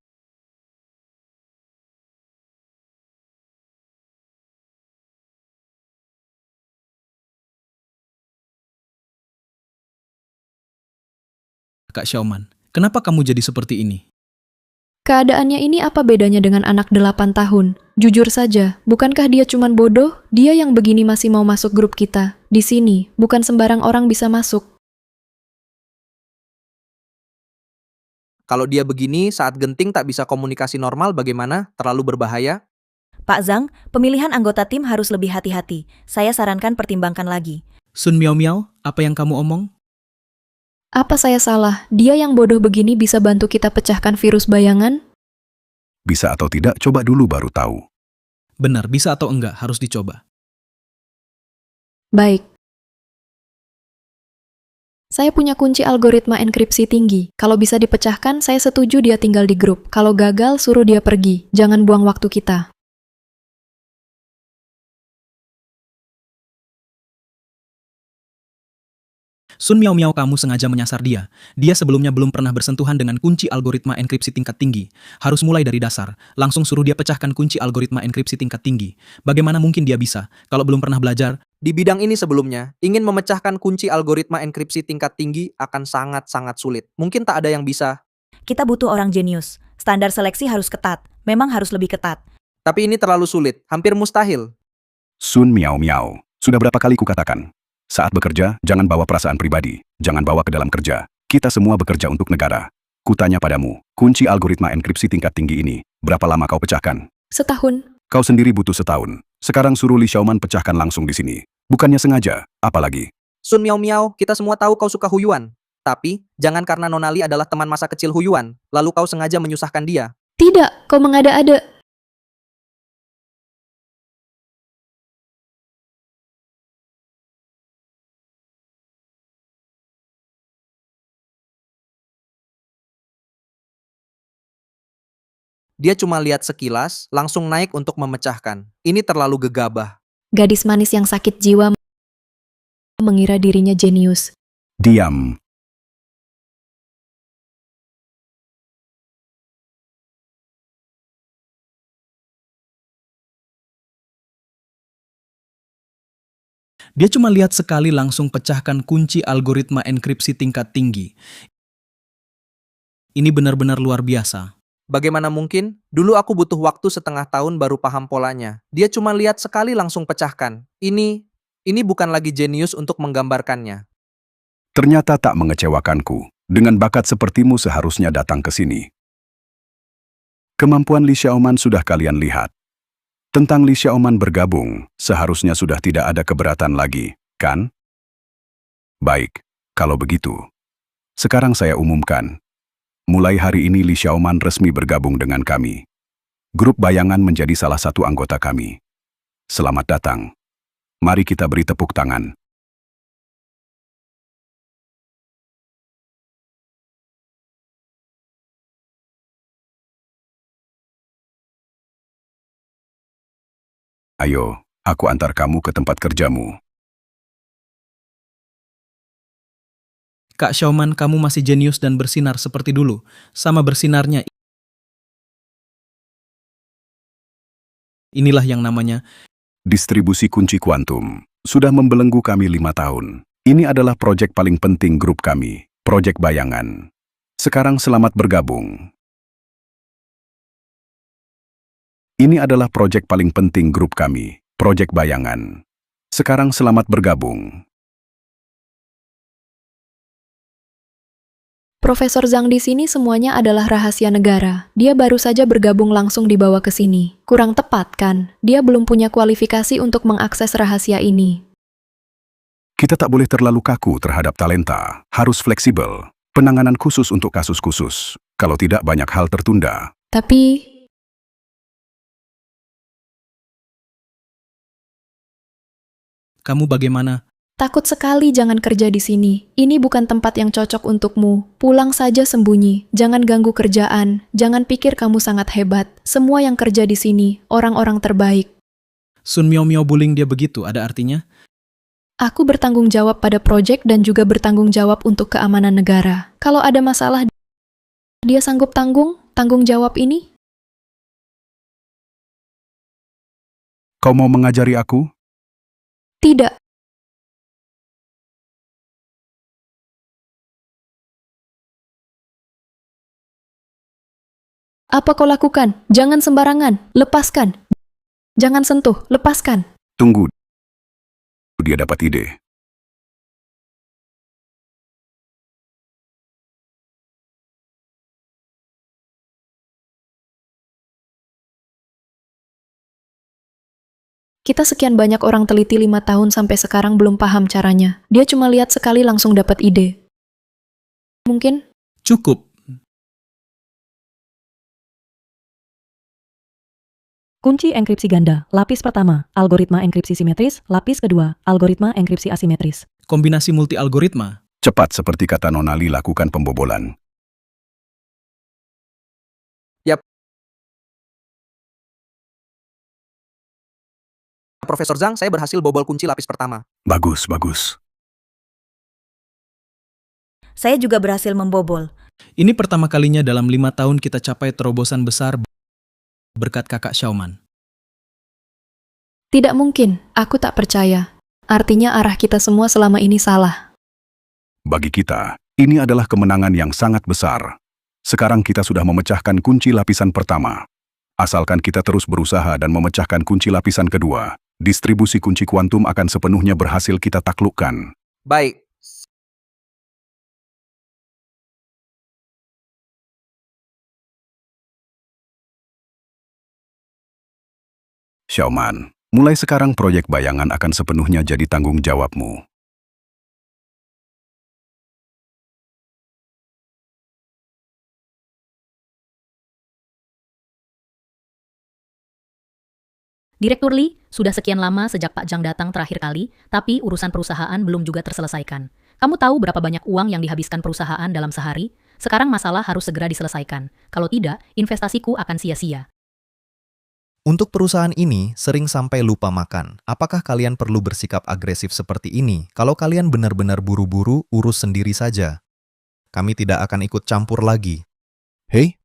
Kak Xiaoman, kenapa kamu jadi seperti ini? Keadaannya ini apa bedanya dengan anak 8 tahun? Jujur saja, bukankah dia cuman bodoh? Dia yang begini masih mau masuk grup kita. Di sini, bukan sembarang orang bisa masuk. Kalau dia begini, saat genting tak bisa komunikasi normal bagaimana? Terlalu berbahaya? Pak Zhang, pemilihan anggota tim harus lebih hati-hati. Saya sarankan pertimbangkan lagi. Sun Miao Miao, apa yang kamu omong? Apa saya salah? Dia yang bodoh begini bisa bantu kita pecahkan virus bayangan? Bisa atau tidak, coba dulu baru tahu. Benar, bisa atau enggak, harus dicoba. Baik. Saya punya kunci algoritma enkripsi tinggi. Kalau bisa dipecahkan, saya setuju dia tinggal di grup. Kalau gagal, suruh dia pergi. Jangan buang waktu kita. Sun Miao Miao, kamu sengaja menyasar dia. Dia sebelumnya belum pernah bersentuhan dengan kunci algoritma enkripsi tingkat tinggi. Harus mulai dari dasar. Langsung suruh dia pecahkan kunci algoritma enkripsi tingkat tinggi. Bagaimana mungkin dia bisa, kalau belum pernah belajar? Di bidang ini sebelumnya, ingin memecahkan kunci algoritma enkripsi tingkat tinggi akan sangat-sangat sulit. Mungkin tak ada yang bisa. Kita butuh orang jenius. Standar seleksi harus ketat. Memang harus lebih ketat. Tapi ini terlalu sulit, hampir mustahil. Sun Miao Miao, sudah berapa kali kukatakan? Saat bekerja, jangan bawa perasaan pribadi. Jangan bawa ke dalam kerja. Kita semua bekerja untuk negara. Kutanya padamu, kunci algoritma enkripsi tingkat tinggi ini, berapa lama kau pecahkan? Setahun. Kau sendiri butuh setahun. Sekarang suruh Li Xiaoman pecahkan langsung di sini. Bukannya sengaja, apalagi. Sun Miao Miao, kita semua tahu kau suka Hu Yuan. Tapi, jangan karena Nona Li adalah teman masa kecil Hu Yuan, lalu kau sengaja menyusahkan dia. Tidak, kau mengada-ada. Dia cuma lihat sekilas, langsung naik untuk memecahkan. Ini terlalu gegabah. Gadis manis yang sakit jiwa mengira dirinya jenius. Diam. Dia cuma lihat sekali langsung pecahkan kunci algoritma enkripsi tingkat tinggi. Ini benar-benar luar biasa. Bagaimana mungkin? Dulu aku butuh waktu setengah tahun baru paham polanya. Dia cuma lihat sekali langsung pecahkan. Ini bukan lagi jenius untuk menggambarkannya. Ternyata tak mengecewakanku. Dengan bakat sepertimu seharusnya datang ke sini. Kemampuan Li Xiaoman sudah kalian lihat. Tentang Li Xiaoman bergabung, seharusnya sudah tidak ada keberatan lagi, kan? Baik, kalau begitu. Sekarang saya umumkan. Mulai hari ini Li Xiaoman resmi bergabung dengan kami. Grup Bayangan menjadi salah satu anggota kami. Selamat datang. Mari kita beri tepuk tangan. Ayo, aku antar kamu ke tempat kerjamu. Kak Xiaoman, kamu masih jenius dan bersinar seperti dulu. Sama bersinarnya. Inilah yang namanya Distribusi kunci kuantum. Sudah membelenggu kami 5 tahun. Ini adalah proyek paling penting grup kami. Proyek Bayangan. Sekarang selamat bergabung. Ini adalah proyek paling penting grup kami. Proyek Bayangan. Sekarang selamat bergabung. Profesor Zhang di sini semuanya adalah rahasia negara. Dia baru saja bergabung langsung dibawa ke sini. Kurang tepat kan? Dia belum punya kualifikasi untuk mengakses rahasia ini. Kita tak boleh terlalu kaku terhadap talenta. Harus fleksibel. Penanganan khusus untuk kasus khusus. Kalau tidak, banyak hal tertunda. Tapi kamu bagaimana? takut sekali jangan kerja di sini. Ini bukan tempat yang cocok untukmu. Pulang saja sembunyi. Jangan ganggu kerjaan. Jangan pikir kamu sangat hebat. Semua yang kerja di sini, orang-orang terbaik. Sun Miao Miao bullying dia begitu, ada artinya? Aku bertanggung jawab pada proyek dan juga bertanggung jawab untuk keamanan negara. Kalau ada masalah, dia sanggup tanggung jawab ini? Kau mau mengajari aku? Tidak. Apa kau lakukan? Jangan sembarangan. Lepaskan. Jangan sentuh. Lepaskan. Tunggu. Dia dapat ide. Kita sekian banyak orang teliti 5 tahun sampai sekarang belum paham caranya. Dia cuma lihat sekali langsung dapat ide. Mungkin? Cukup. Kunci enkripsi ganda, lapis pertama, algoritma enkripsi simetris, lapis kedua, algoritma enkripsi asimetris. Kombinasi multi-algoritma. Cepat seperti kata Nona Li, lakukan pembobolan. Yap. Profesor Zhang, saya berhasil bobol kunci lapis pertama. Bagus, bagus. Saya juga berhasil membobol. Ini pertama kalinya dalam 5 tahun kita capai terobosan besar berkat kakak Xiaoman. Tidak mungkin. Aku tak percaya. Artinya arah kita semua selama ini salah. Bagi kita, ini adalah kemenangan yang sangat besar. Sekarang kita sudah memecahkan kunci lapisan pertama. Asalkan kita terus berusaha dan memecahkan kunci lapisan kedua, distribusi kunci kuantum akan sepenuhnya berhasil kita taklukkan. Baik. Xiaoman, mulai sekarang proyek Bayangan akan sepenuhnya jadi tanggung jawabmu. Direktur Li, sudah sekian lama sejak Pak Zhang datang terakhir kali, tapi urusan perusahaan belum juga terselesaikan. Kamu tahu berapa banyak uang yang dihabiskan perusahaan dalam sehari? Sekarang masalah harus segera diselesaikan. Kalau tidak, investasiku akan sia-sia. Untuk perusahaan ini, sering sampai lupa makan. Apakah kalian perlu bersikap agresif seperti ini? Kalau kalian benar-benar buru-buru, urus sendiri saja. Kami tidak akan ikut campur lagi. Hei,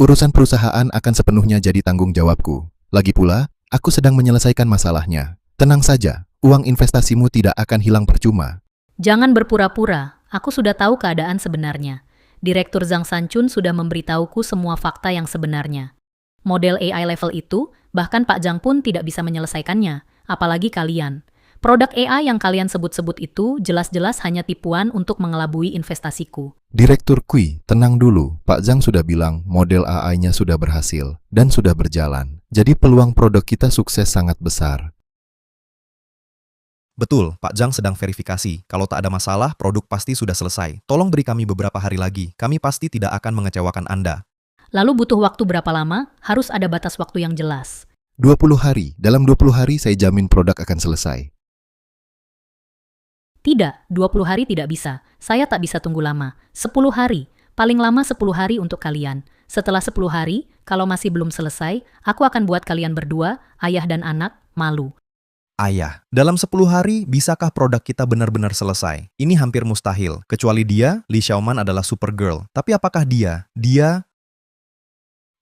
urusan perusahaan akan sepenuhnya jadi tanggung jawabku. Lagi pula, aku sedang menyelesaikan masalahnya. Tenang saja, uang investasimu tidak akan hilang percuma. Jangan berpura-pura, aku sudah tahu keadaan sebenarnya. Direktur Zhang Sanchun sudah memberitahuku semua fakta yang sebenarnya. Model AI level itu, bahkan Pak Zhang pun tidak bisa menyelesaikannya, apalagi kalian. Produk AI yang kalian sebut-sebut itu jelas-jelas hanya tipuan untuk mengelabui investasiku. Direktur Kui, tenang dulu. Pak Zhang sudah bilang model AI-nya sudah berhasil dan sudah berjalan. Jadi peluang produk kita sukses sangat besar. Betul, Pak Zhang sedang verifikasi. Kalau tak ada masalah, produk pasti sudah selesai. Tolong beri kami beberapa hari lagi. Kami pasti tidak akan mengecewakan Anda. Lalu butuh waktu berapa lama? Harus ada batas waktu yang jelas. 20 hari. Dalam 20 hari saya jamin produk akan selesai. Tidak, 20 hari tidak bisa. Saya tak bisa tunggu lama. 10 hari. Paling lama 10 hari untuk kalian. Setelah 10 hari, kalau masih belum selesai, aku akan buat kalian berdua, ayah dan anak, malu. Ayah, dalam 10 hari bisakah produk kita benar-benar selesai? Ini hampir mustahil. Kecuali dia, Li Xiaoman adalah Supergirl. Tapi apakah dia?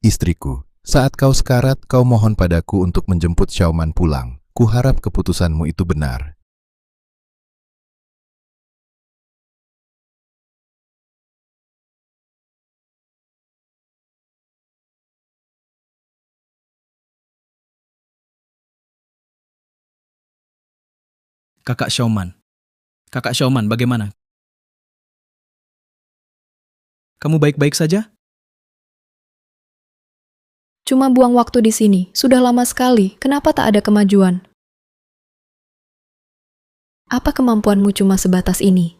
Istriku, saat kau sekarat, kau mohon padaku untuk menjemput Xiaoman pulang. Kuharap keputusanmu itu benar. Kakak Xiaoman. Kakak Xiaoman, bagaimana? Kamu baik-baik saja? Cuma buang waktu di sini. Sudah lama sekali. Kenapa tak ada kemajuan? Apa kemampuanmu cuma sebatas ini?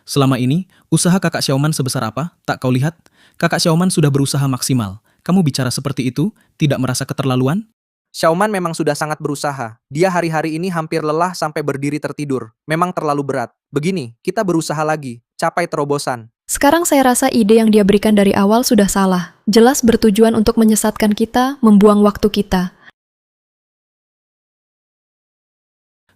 Selama ini, usaha kakak Xiaoman sebesar apa? Tak kau lihat? Kakak Xiaoman sudah berusaha maksimal. Kamu bicara seperti itu, tidak merasa keterlaluan? Xiaoman memang sudah sangat berusaha. Dia hari-hari ini hampir lelah sampai berdiri tertidur. Memang terlalu berat. Begini, kita berusaha lagi. Capai terobosan. Sekarang saya rasa ide yang dia berikan dari awal sudah salah. Jelas bertujuan untuk menyesatkan kita, membuang waktu kita.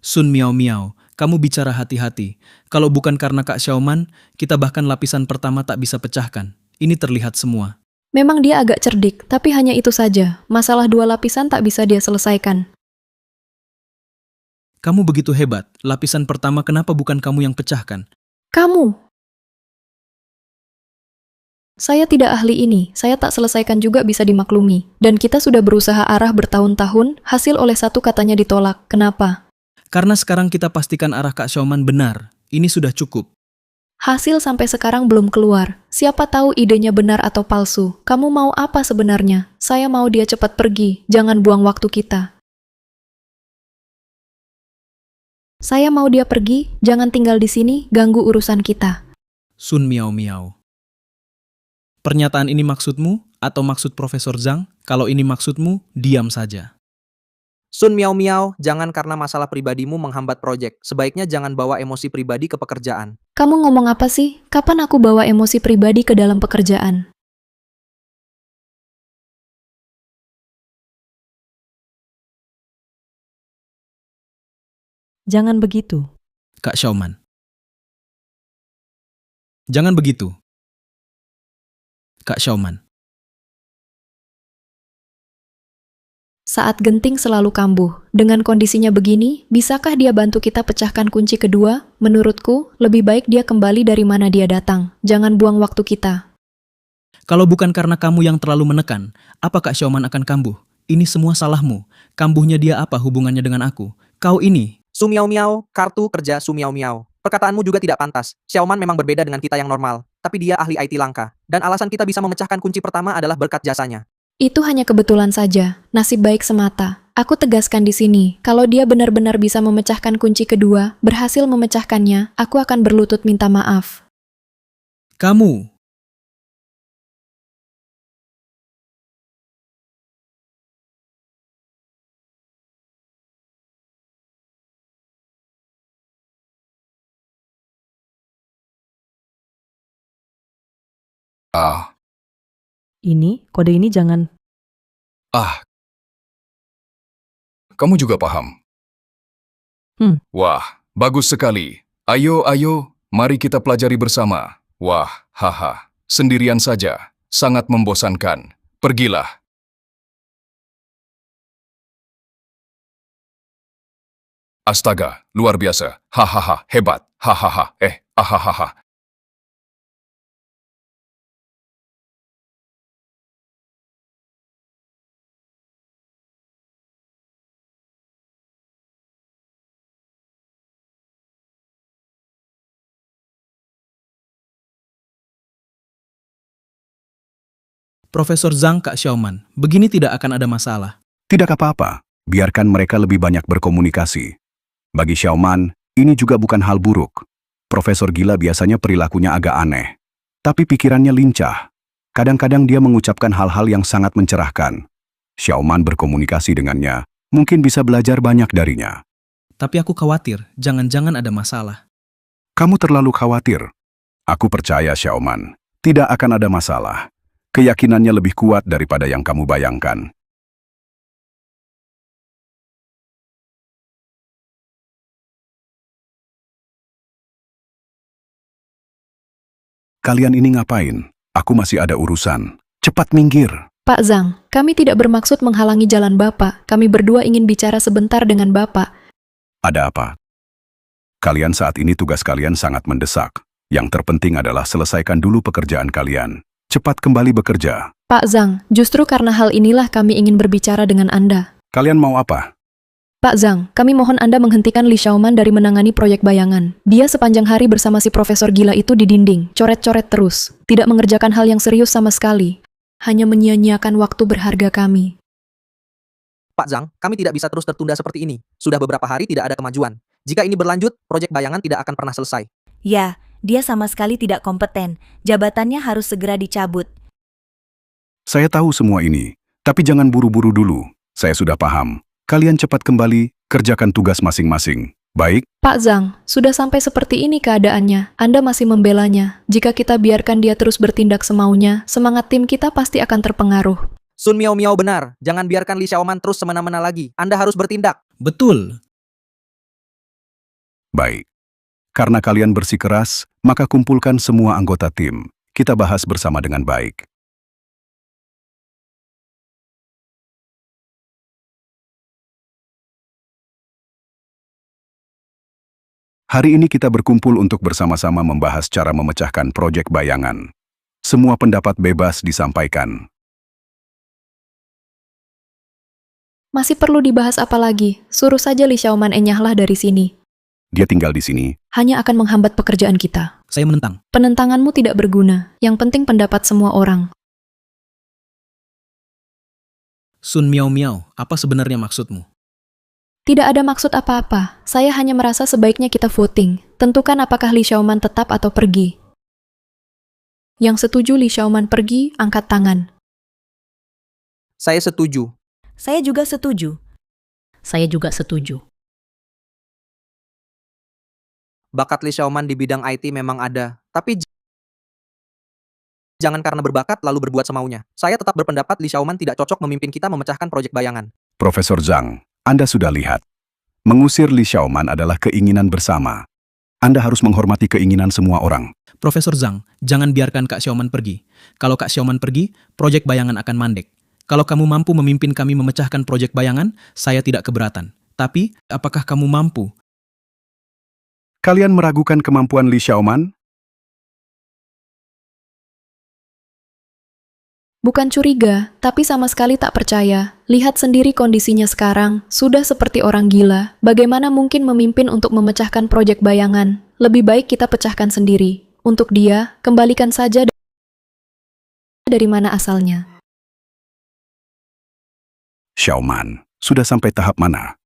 Sun Miao Miao, kamu bicara hati-hati. Kalau bukan karena Kak Xiaoman, kita bahkan lapisan pertama tak bisa pecahkan. Ini terlihat semua. Memang dia agak cerdik, tapi hanya itu saja. Masalah 2 lapisan tak bisa dia selesaikan. Kamu begitu hebat. Lapisan pertama kenapa bukan kamu yang pecahkan? Kamu! Saya tidak ahli ini, saya tak selesaikan juga bisa dimaklumi. Dan kita sudah berusaha arah bertahun-tahun, hasil oleh satu katanya ditolak. Kenapa? Karena sekarang kita pastikan arah Kak Xiaoman benar. Ini sudah cukup. Hasil sampai sekarang belum keluar. Siapa tahu idenya benar atau palsu. Kamu mau apa sebenarnya? Saya mau dia cepat pergi. Jangan buang waktu kita. Saya mau dia pergi. Jangan tinggal di sini. Ganggu urusan kita. Sun Miao Miao. Pernyataan ini maksudmu atau maksud Profesor Zhang? Kalau ini maksudmu, diam saja. Sun Miao Miao, jangan karena masalah pribadimu menghambat proyek. Sebaiknya jangan bawa emosi pribadi ke pekerjaan. Kamu ngomong apa sih? Kapan aku bawa emosi pribadi ke dalam pekerjaan? Jangan begitu. Kak Xiaoman. Jangan begitu. Kak Xiaoman. Saat genting selalu kambuh. Dengan kondisinya begini, bisakah dia bantu kita pecahkan kunci kedua? Menurutku, lebih baik dia kembali dari mana dia datang. Jangan buang waktu kita. Kalau bukan karena kamu yang terlalu menekan, apa Kak Xiaoman akan kambuh? Ini semua salahmu. Kambuhnya dia apa hubungannya dengan aku? Kau ini. Su Miao Miao, kartu kerja Su Miao Miao. Perkataanmu juga tidak pantas. Xiaoman memang berbeda dengan kita yang normal. Tapi dia ahli IT langka. Dan alasan kita bisa memecahkan kunci pertama adalah berkat jasanya. Itu hanya kebetulan saja, nasib baik semata. Aku tegaskan di sini, kalau dia benar-benar bisa memecahkan kunci kedua, berhasil memecahkannya, aku akan berlutut minta maaf. Kamu. Kode ini jangan. Kamu juga paham? Wah, bagus sekali. Ayo, mari kita pelajari bersama. Wah, haha, sendirian saja. Sangat membosankan. Pergilah. Astaga, luar biasa. Hahaha, hebat. Hahaha, ahahaha. Profesor Zhang Kak Xiaoman, begini tidak akan ada masalah. Tidak apa-apa. Biarkan mereka lebih banyak berkomunikasi. Bagi Xiaoman, ini juga bukan hal buruk. Profesor gila biasanya perilakunya agak aneh. Tapi pikirannya lincah. Kadang-kadang dia mengucapkan hal-hal yang sangat mencerahkan. Xiaoman berkomunikasi dengannya, mungkin bisa belajar banyak darinya. Tapi aku khawatir, jangan-jangan ada masalah. Kamu terlalu khawatir. Aku percaya, Xiaoman. Tidak akan ada masalah. Keyakinannya lebih kuat daripada yang kamu bayangkan. Kalian ini ngapain? Aku masih ada urusan. Cepat minggir. Pak Zhang, kami tidak bermaksud menghalangi jalan Bapak. Kami berdua ingin bicara sebentar dengan Bapak. Ada apa? Kalian saat ini tugas kalian sangat mendesak. Yang terpenting adalah selesaikan dulu pekerjaan kalian. Cepat kembali bekerja. Pak Zhang, justru karena hal inilah kami ingin berbicara dengan Anda. Kalian mau apa? Pak Zhang, kami mohon Anda menghentikan Li Xiaoman dari menangani proyek bayangan. Dia sepanjang hari bersama si profesor gila itu di dinding, coret-coret terus. Tidak mengerjakan hal yang serius sama sekali. Hanya menyia-nyiakan waktu berharga kami. Pak Zhang, kami tidak bisa terus tertunda seperti ini. Sudah beberapa hari tidak ada kemajuan. Jika ini berlanjut, proyek bayangan tidak akan pernah selesai. Ya, dia sama sekali tidak kompeten. Jabatannya harus segera dicabut. Saya tahu semua ini, tapi jangan buru-buru dulu. Saya sudah paham. Kalian cepat kembali, kerjakan tugas masing-masing. Baik? Pak Zhang, sudah sampai seperti ini keadaannya. Anda masih membelanya. Jika kita biarkan dia terus bertindak semaunya, semangat tim kita pasti akan terpengaruh. Sun Miao Miao benar. Jangan biarkan Li Xiaoman terus semena-mena lagi. Anda harus bertindak. Betul. Baik. Karena kalian bersikeras, maka kumpulkan semua anggota tim. Kita bahas bersama dengan baik. Hari ini kita berkumpul untuk bersama-sama membahas cara memecahkan proyek bayangan. Semua pendapat bebas disampaikan. Masih perlu dibahas apa lagi? Suruh saja Li Xiaoman enyahlah dari sini. Dia tinggal di sini. Hanya akan menghambat pekerjaan kita. Saya menentang. Penentanganmu tidak berguna. Yang penting pendapat semua orang. Sun Miao Miao, apa sebenarnya maksudmu? Tidak ada maksud apa-apa. Saya hanya merasa sebaiknya kita voting. Tentukan apakah Li Xiaoman tetap atau pergi. Yang setuju Li Xiaoman pergi, angkat tangan. Saya setuju. Saya juga setuju. Saya juga setuju. Bakat Li Xiaoman di bidang IT memang ada. Tapi jangan karena berbakat lalu berbuat semaunya. Saya tetap berpendapat Li Xiaoman tidak cocok memimpin kita memecahkan proyek bayangan. Profesor Zhang, Anda sudah lihat. Mengusir Li Xiaoman adalah keinginan bersama. Anda harus menghormati keinginan semua orang. Profesor Zhang, jangan biarkan Kak Xiaoman pergi. Kalau Kak Xiaoman pergi, proyek bayangan akan mandek. Kalau kamu mampu memimpin kami memecahkan proyek bayangan, saya tidak keberatan. Tapi, apakah kamu mampu? Kalian meragukan kemampuan Li Xiaoman? Bukan curiga, tapi sama sekali tak percaya. Lihat sendiri kondisinya sekarang, sudah seperti orang gila. Bagaimana mungkin memimpin untuk memecahkan proyek bayangan? Lebih baik kita pecahkan sendiri. Untuk dia, kembalikan saja dari mana asalnya. Xiaoman, sudah sampai tahap mana?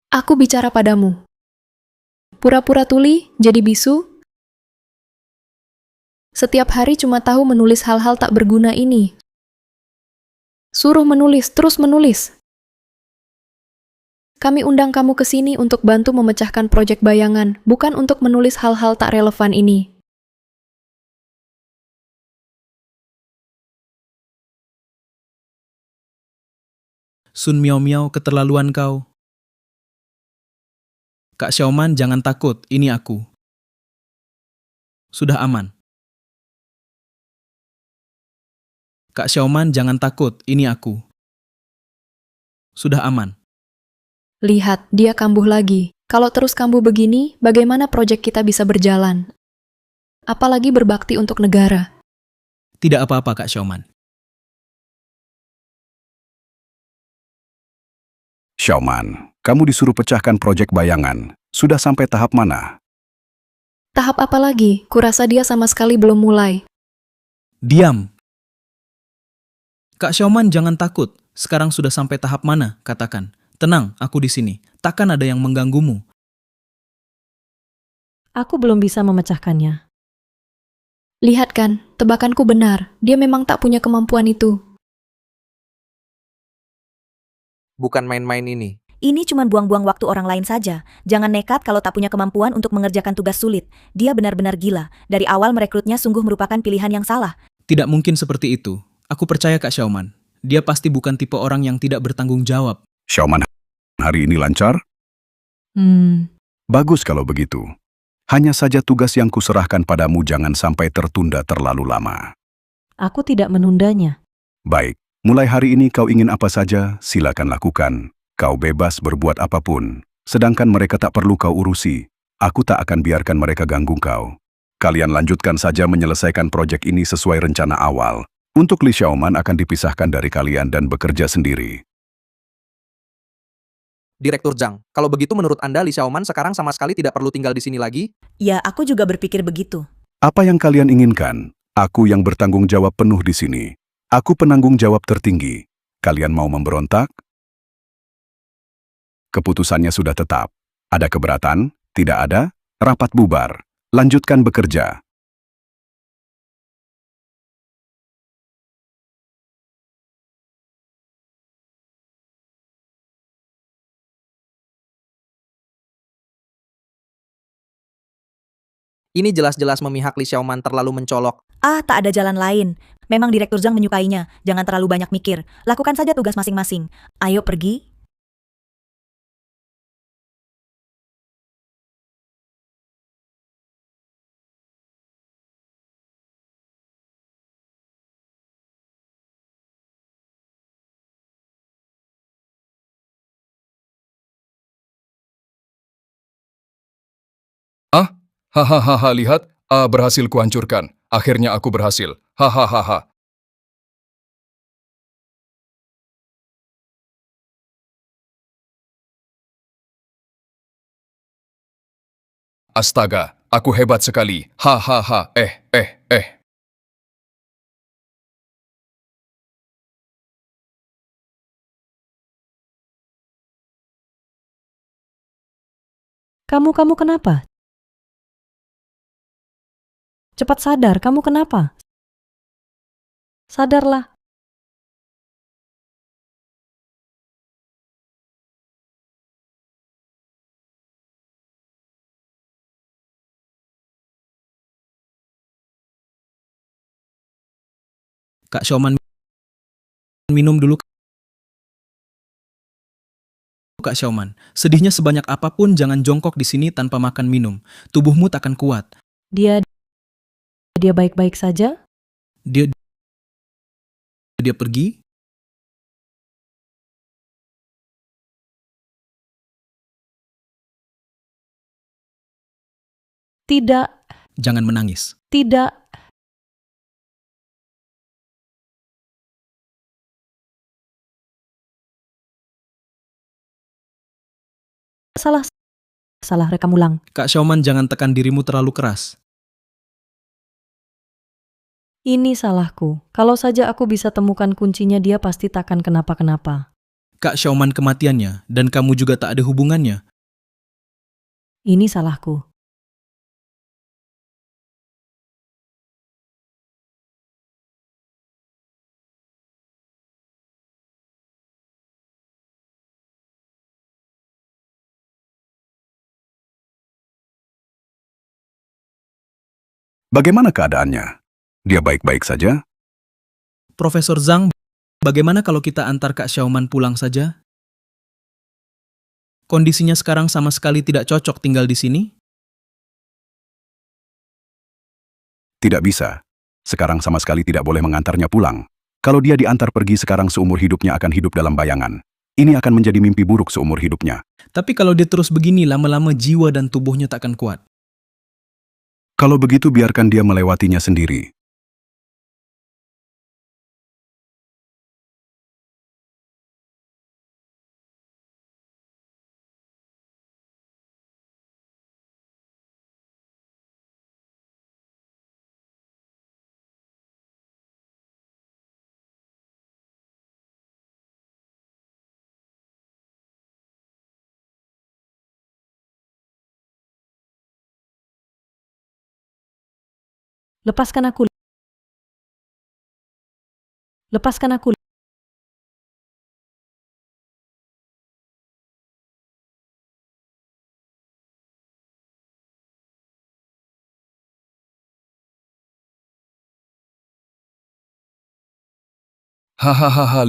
Aku bicara padamu. Pura-pura tuli, jadi bisu? Setiap hari cuma tahu menulis hal-hal tak berguna ini. Suruh menulis, terus menulis. Kami undang kamu ke sini untuk bantu memecahkan proyek bayangan, bukan untuk menulis hal-hal tak relevan ini. Sun Miao Miao, keterlaluan kau. Kak Xiaoman, jangan takut, ini aku. Sudah aman. Kak Xiaoman, jangan takut, ini aku. Sudah aman. Lihat, dia kambuh lagi. Kalau terus kambuh begini, bagaimana proyek kita bisa berjalan? Apalagi berbakti untuk negara. Tidak apa-apa, Kak Xiaoman. Xiaoman, kamu disuruh pecahkan proyek bayangan. Sudah sampai tahap mana? Tahap apa lagi? Kurasa dia sama sekali belum mulai. Diam. Kak Xiaoman, jangan takut. Sekarang sudah sampai tahap mana? Katakan. Tenang, aku di sini. Takkan ada yang mengganggumu. Aku belum bisa memecahkannya. Lihat kan, tebakanku benar. Dia memang tak punya kemampuan itu. Bukan main-main ini. Ini cuma buang-buang waktu orang lain saja. Jangan nekat kalau tak punya kemampuan untuk mengerjakan tugas sulit. Dia benar-benar gila. Dari awal merekrutnya sungguh merupakan pilihan yang salah. Tidak mungkin seperti itu. Aku percaya Kak Xiaoman. Dia pasti bukan tipe orang yang tidak bertanggung jawab. Xiaoman, hari ini lancar? Bagus kalau begitu. Hanya saja tugas yang kuserahkan padamu jangan sampai tertunda terlalu lama. Aku tidak menundanya. Baik, mulai hari ini kau ingin apa saja, silakan lakukan. Kau bebas berbuat apapun. Sedangkan mereka tak perlu kau urusi. Aku tak akan biarkan mereka ganggu kau. Kalian lanjutkan saja menyelesaikan proyek ini sesuai rencana awal. Untuk Li Xiaoman akan dipisahkan dari kalian dan bekerja sendiri. Direktur Zhang, kalau begitu menurut Anda Li Xiaoman sekarang sama sekali tidak perlu tinggal di sini lagi? Ya, aku juga berpikir begitu. Apa yang kalian inginkan? Aku yang bertanggung jawab penuh di sini. Aku penanggung jawab tertinggi. Kalian mau memberontak? Keputusannya sudah tetap. Ada keberatan? Tidak ada? Rapat bubar. Lanjutkan bekerja. Ini jelas-jelas memihak Li Xiaoman terlalu mencolok. Ah, tak ada jalan lain. Memang Direktur Zhang menyukainya. Jangan terlalu banyak mikir. Lakukan saja tugas masing-masing. Ayo pergi. Hahaha, lihat, berhasil kuhancurkan. Akhirnya aku berhasil. Hahaha. Astaga, aku hebat sekali. Hahaha, eh. Kamu kenapa? Cepat sadar, kamu kenapa? Sadarlah. Kak Xiaoman, minum dulu. Kak Xiaoman, sedihnya sebanyak apapun jangan jongkok di sini tanpa makan minum. Tubuhmu takkan kuat. Dia baik-baik saja? Dia pergi? Tidak, Jangan menangis. tidak. Salah, rekam ulang. Kak Xiaoman, jangan tekan dirimu terlalu keras. Ini salahku. Kalau saja aku bisa temukan kuncinya, dia pasti takkan kenapa-kenapa. Kak Xiaoman kematiannya, dan kamu juga tak ada hubungannya. Ini salahku. Bagaimana keadaannya? Dia baik-baik saja? Profesor Zhang, bagaimana kalau kita antar Kak Xiaoman pulang saja? Kondisinya sekarang sama sekali tidak cocok tinggal di sini? Tidak bisa. Sekarang sama sekali tidak boleh mengantarnya pulang. Kalau dia diantar pergi sekarang seumur hidupnya akan hidup dalam bayangan. Ini akan menjadi mimpi buruk seumur hidupnya. Tapi kalau dia terus begini, lama-lama jiwa dan tubuhnya takkan kuat. Kalau begitu biarkan dia melewatinya sendiri. Lepaskan aku. Lepaskan aku. Hahaha.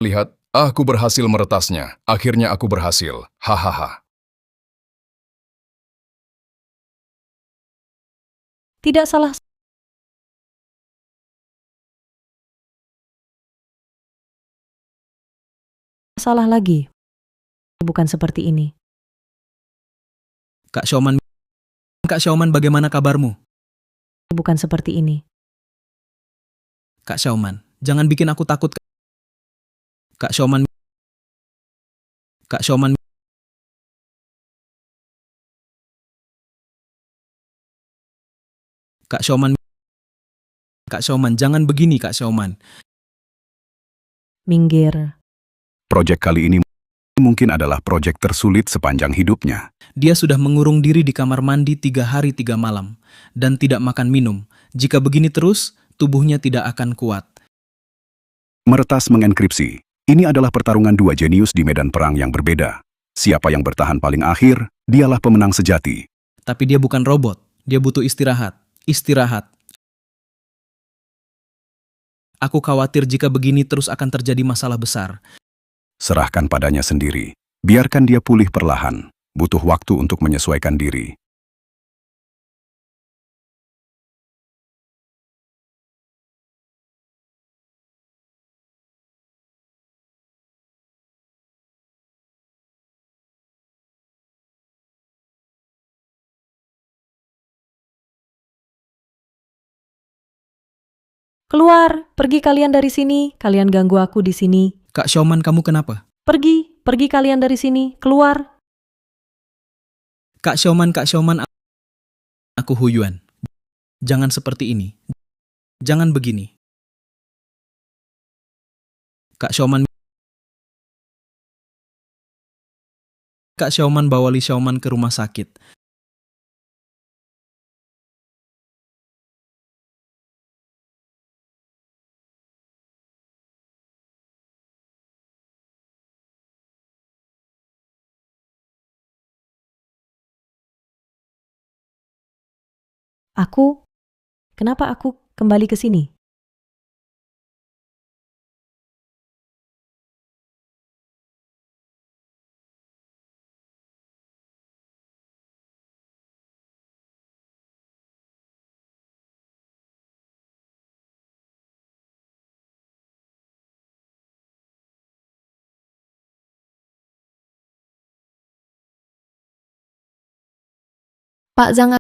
Lihat, aku berhasil meretasnya. Akhirnya aku berhasil. Hahaha. Tidak salah. Salah lagi. Bukan seperti ini. Kak Xiaoman, bagaimana kabarmu? Bukan seperti ini. Kak Xiaoman, jangan bikin aku takut. Kak Xiaoman, Kak Xiaoman, Kak Xiaoman, Kak Xiaoman, jangan begini Kak Xiaoman. Minggir. Proyek kali ini mungkin adalah proyek tersulit sepanjang hidupnya. Dia sudah mengurung diri di kamar mandi 3 hari 3 malam dan tidak makan minum. Jika begini terus, tubuhnya tidak akan kuat. Meretas mengenkripsi. Ini adalah pertarungan dua jenius di medan perang yang berbeda. Siapa yang bertahan paling akhir, dialah pemenang sejati. Tapi dia bukan robot. Dia butuh istirahat. Istirahat. Aku khawatir jika begini terus akan terjadi masalah besar. Serahkan padanya sendiri. Biarkan dia pulih perlahan. Butuh waktu untuk menyesuaikan diri. Keluar. Pergi kalian dari sini. Kalian ganggu aku di sini. Kak Xiaoman, kamu kenapa? Pergi. Pergi kalian dari sini. Keluar. Kak Xiaoman, aku Huyuan. Jangan seperti ini. Jangan begini. Kak Xiaoman, bawa Li Xiaoman ke rumah sakit. Kenapa aku kembali ke sini? Pak Zhang,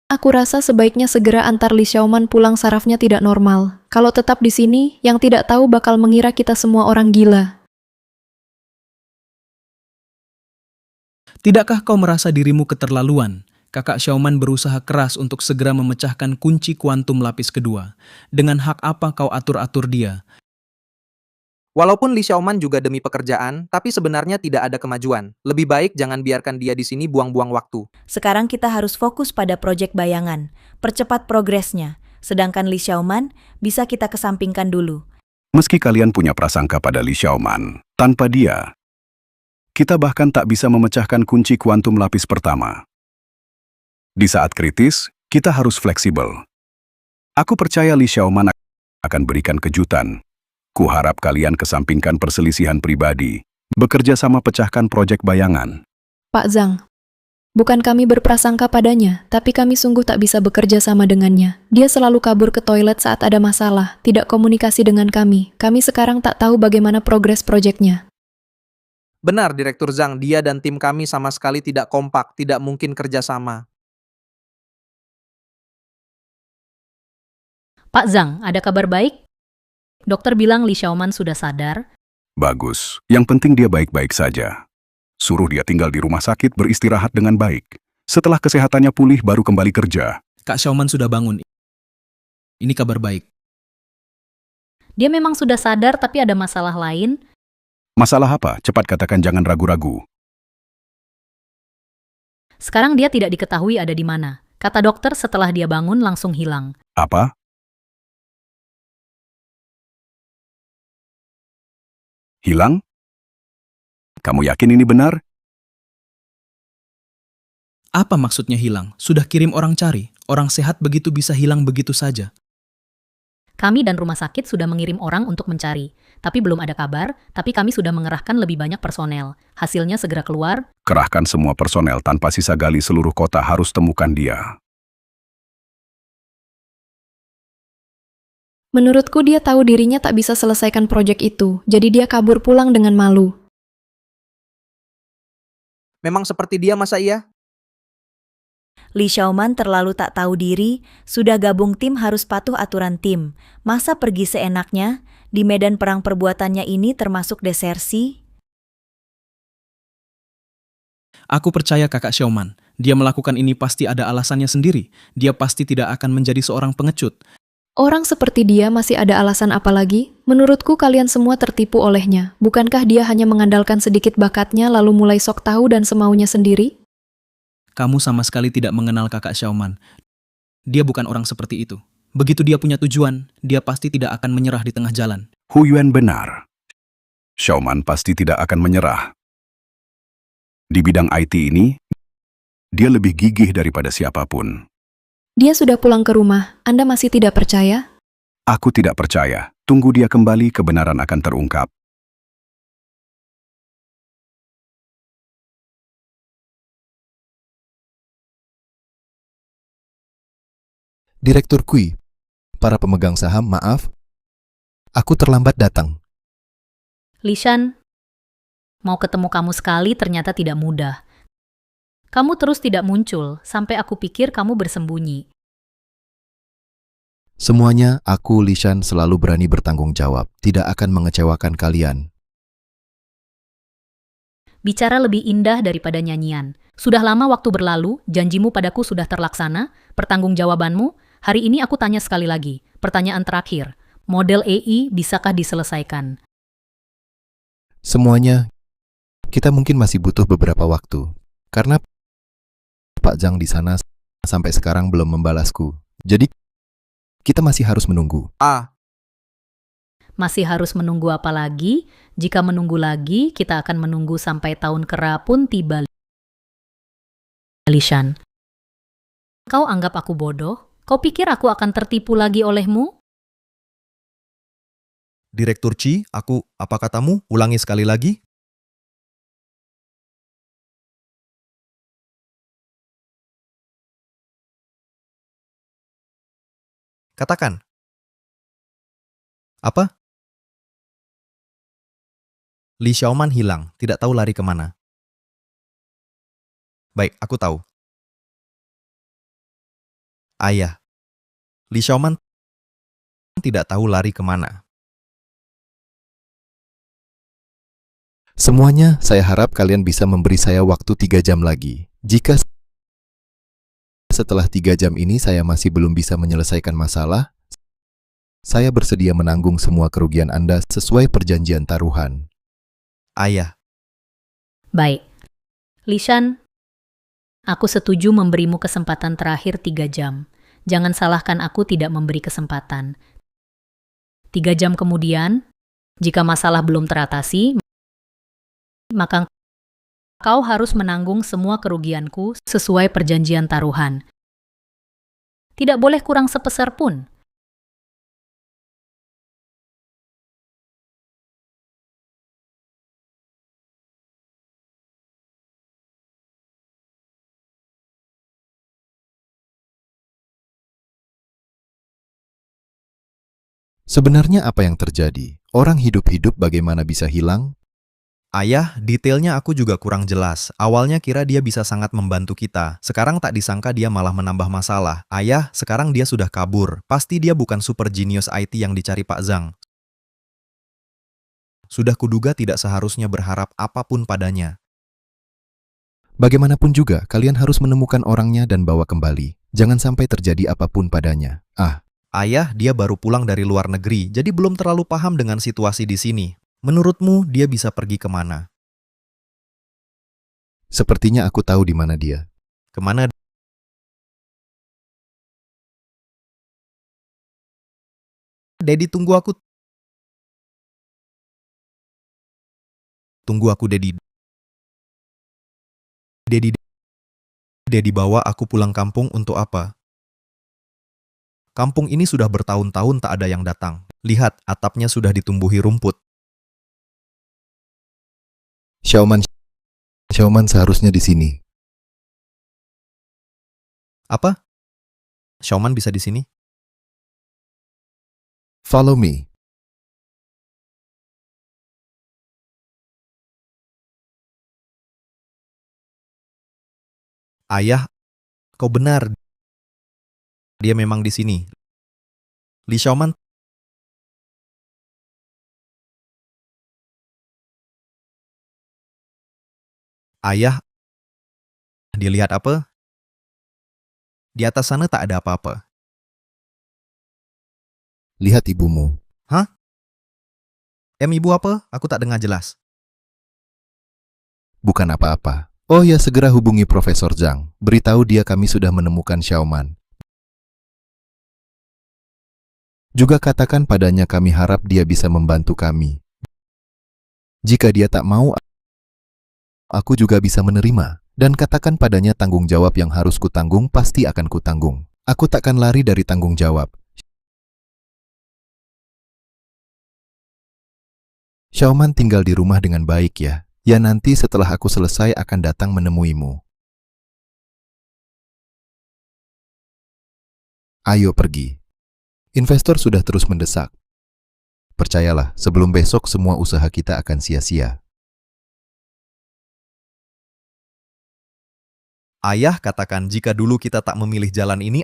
aku rasa sebaiknya segera antar Li Xiaoman pulang, sarafnya tidak normal. Kalau tetap di sini, yang tidak tahu bakal mengira kita semua orang gila. Tidakkah kau merasa dirimu keterlaluan? Kakak Xiaoman berusaha keras untuk segera memecahkan kunci kuantum lapis kedua. Dengan hak apa kau atur-atur dia? Walaupun Li Xiaoman juga demi pekerjaan, tapi sebenarnya tidak ada kemajuan. Lebih baik jangan biarkan dia di sini buang-buang waktu. Sekarang kita harus fokus pada proyek bayangan. Percepat progresnya. Sedangkan Li Xiaoman bisa kita kesampingkan dulu. Meski kalian punya prasangka pada Li Xiaoman, tanpa dia, kita bahkan tak bisa memecahkan kunci kuantum lapis pertama. Di saat kritis, kita harus fleksibel. Aku percaya Li Xiaoman akan berikan kejutan. Kuharap kalian kesampingkan perselisihan pribadi, bekerja sama pecahkan proyek bayangan. Pak Zhang, bukan kami berprasangka padanya, tapi kami sungguh tak bisa bekerja sama dengannya. Dia selalu kabur ke toilet saat ada masalah, tidak komunikasi dengan kami. Kami sekarang tak tahu bagaimana progres proyeknya. Benar, Direktur Zhang, dia dan tim kami sama sekali tidak kompak, tidak mungkin kerja sama. Pak Zhang, ada kabar baik? Dokter bilang Li Xiaoman sudah sadar. Bagus, yang penting dia baik-baik saja. Suruh dia tinggal di rumah sakit beristirahat dengan baik. Setelah kesehatannya pulih baru kembali kerja. Kak Xiaoman sudah bangun. Ini kabar baik. Dia memang sudah sadar tapi ada masalah lain. Masalah apa? Cepat katakan, jangan ragu-ragu. Sekarang dia tidak diketahui ada di mana. kata dokter setelah dia bangun langsung hilang. Apa? Hilang? Kamu yakin ini benar? Apa maksudnya hilang? Sudah kirim orang cari. Orang sehat begitu bisa hilang begitu saja. Kami dan rumah sakit sudah mengirim orang untuk mencari, tapi belum ada kabar, tapi kami sudah mengerahkan lebih banyak personel. Hasilnya segera keluar. Kerahkan semua personel tanpa sisa, gali seluruh kota, harus temukan dia. Menurutku dia tahu dirinya tak bisa selesaikan proyek itu, jadi dia kabur pulang dengan malu. Memang seperti dia masa iya? Li Xiaoman terlalu tak tahu diri, sudah gabung tim harus patuh aturan tim. Masa pergi seenaknya? Di medan perang perbuatannya ini termasuk desersi? Aku percaya kakak Xiaoman. Dia melakukan ini pasti ada alasannya sendiri. Dia pasti tidak akan menjadi seorang pengecut. Orang seperti dia masih ada alasan apa lagi? Menurutku kalian semua tertipu olehnya. Bukankah dia hanya mengandalkan sedikit bakatnya lalu mulai sok tahu dan semaunya sendiri? Kamu sama sekali tidak mengenal kakak Xiaoman. Dia bukan orang seperti itu. Begitu dia punya tujuan, dia pasti tidak akan menyerah di tengah jalan. Hu Yuan benar. Xiaoman pasti tidak akan menyerah. Di bidang IT ini, dia lebih gigih daripada siapapun. Dia sudah pulang ke rumah. Anda masih tidak percaya? Aku tidak percaya. Tunggu dia kembali, kebenaran akan terungkap. Direktur Kui, para pemegang saham, maaf. Aku terlambat datang. Lishan, mau ketemu kamu sekali ternyata tidak mudah. Kamu terus tidak muncul, sampai aku pikir kamu bersembunyi. Semuanya, aku, Lishan, selalu berani bertanggung jawab. Tidak akan mengecewakan kalian. Bicara lebih indah daripada nyanyian. Sudah lama waktu berlalu, janjimu padaku sudah terlaksana, pertanggungjawabanmu. Hari ini aku tanya sekali lagi, pertanyaan terakhir. Model AI bisakah diselesaikan? Semuanya, kita mungkin masih butuh beberapa waktu. Karena Pak Zhang di sana sampai sekarang belum membalasku. Jadi, kita masih harus menunggu. Masih harus menunggu apa lagi? Jika menunggu lagi, kita akan menunggu sampai tahun kera pun tiba. Lishan, kau anggap aku bodoh? Kau pikir aku akan tertipu lagi olehmu? Direktur Chi, apa katamu? Ulangi sekali lagi. Katakan. Apa? Li Xiaoman hilang, tidak tahu lari kemana. Baik, aku tahu. Ayah, Li Xiaoman tidak tahu lari kemana. Semuanya, saya harap kalian bisa memberi saya waktu 3 jam lagi. Jika setelah 3 jam ini saya masih belum bisa menyelesaikan masalah, saya bersedia menanggung semua kerugian Anda sesuai perjanjian taruhan. Ayah, Baik. Lishan, aku setuju memberimu kesempatan terakhir 3 jam. Jangan salahkan aku tidak memberi kesempatan. 3 jam kemudian, jika masalah belum teratasi, maka kau harus menanggung semua kerugianku sesuai perjanjian taruhan. Tidak boleh kurang sepeser pun. Sebenarnya apa yang terjadi? Orang hidup-hidup bagaimana bisa hilang? ayah, detailnya aku juga kurang jelas. Awalnya kira dia bisa sangat membantu kita. Sekarang tak disangka dia malah menambah masalah. Ayah, sekarang dia sudah kabur. Pasti dia bukan super genius IT yang dicari Pak Zhang. Sudah kuduga tidak seharusnya berharap apapun padanya. Bagaimanapun juga, kalian harus menemukan orangnya dan bawa kembali. Jangan sampai terjadi apapun padanya. Ayah, dia baru pulang dari luar negeri, jadi belum terlalu paham dengan situasi di sini. Menurutmu, dia bisa pergi kemana? Sepertinya aku tahu di mana dia. Kemana Dedi, tunggu aku. Tunggu aku, Dedi. Dedi bawa aku pulang kampung untuk apa? Kampung ini sudah bertahun-tahun tak ada yang datang. Lihat, atapnya sudah ditumbuhi rumput. Xiaoman seharusnya di sini. Apa? Xiaoman bisa di sini? Follow me. Ayah, kau benar. Dia memang di sini. Li Xiaoman. Ayah, dilihat apa? Di atas sana tak ada apa-apa. Lihat ibumu. Hah? Ibu apa? Aku tak dengar jelas. Bukan apa-apa. Oh ya, segera hubungi Profesor Zhang. Beritahu dia kami sudah menemukan Xiaoman. Juga katakan padanya kami harap dia bisa membantu kami. Jika dia tak mau, aku juga bisa menerima. Dan katakan padanya tanggung jawab yang harus kutanggung pasti akan kutanggung. Aku takkan lari dari tanggung jawab. Xiaoman tinggal di rumah dengan baik ya. Ya nanti setelah aku selesai akan datang menemuimu. Ayo pergi. Investor sudah terus mendesak. Percayalah, sebelum besok semua usaha kita akan sia-sia. Ayah katakan jika dulu kita tak memilih jalan ini,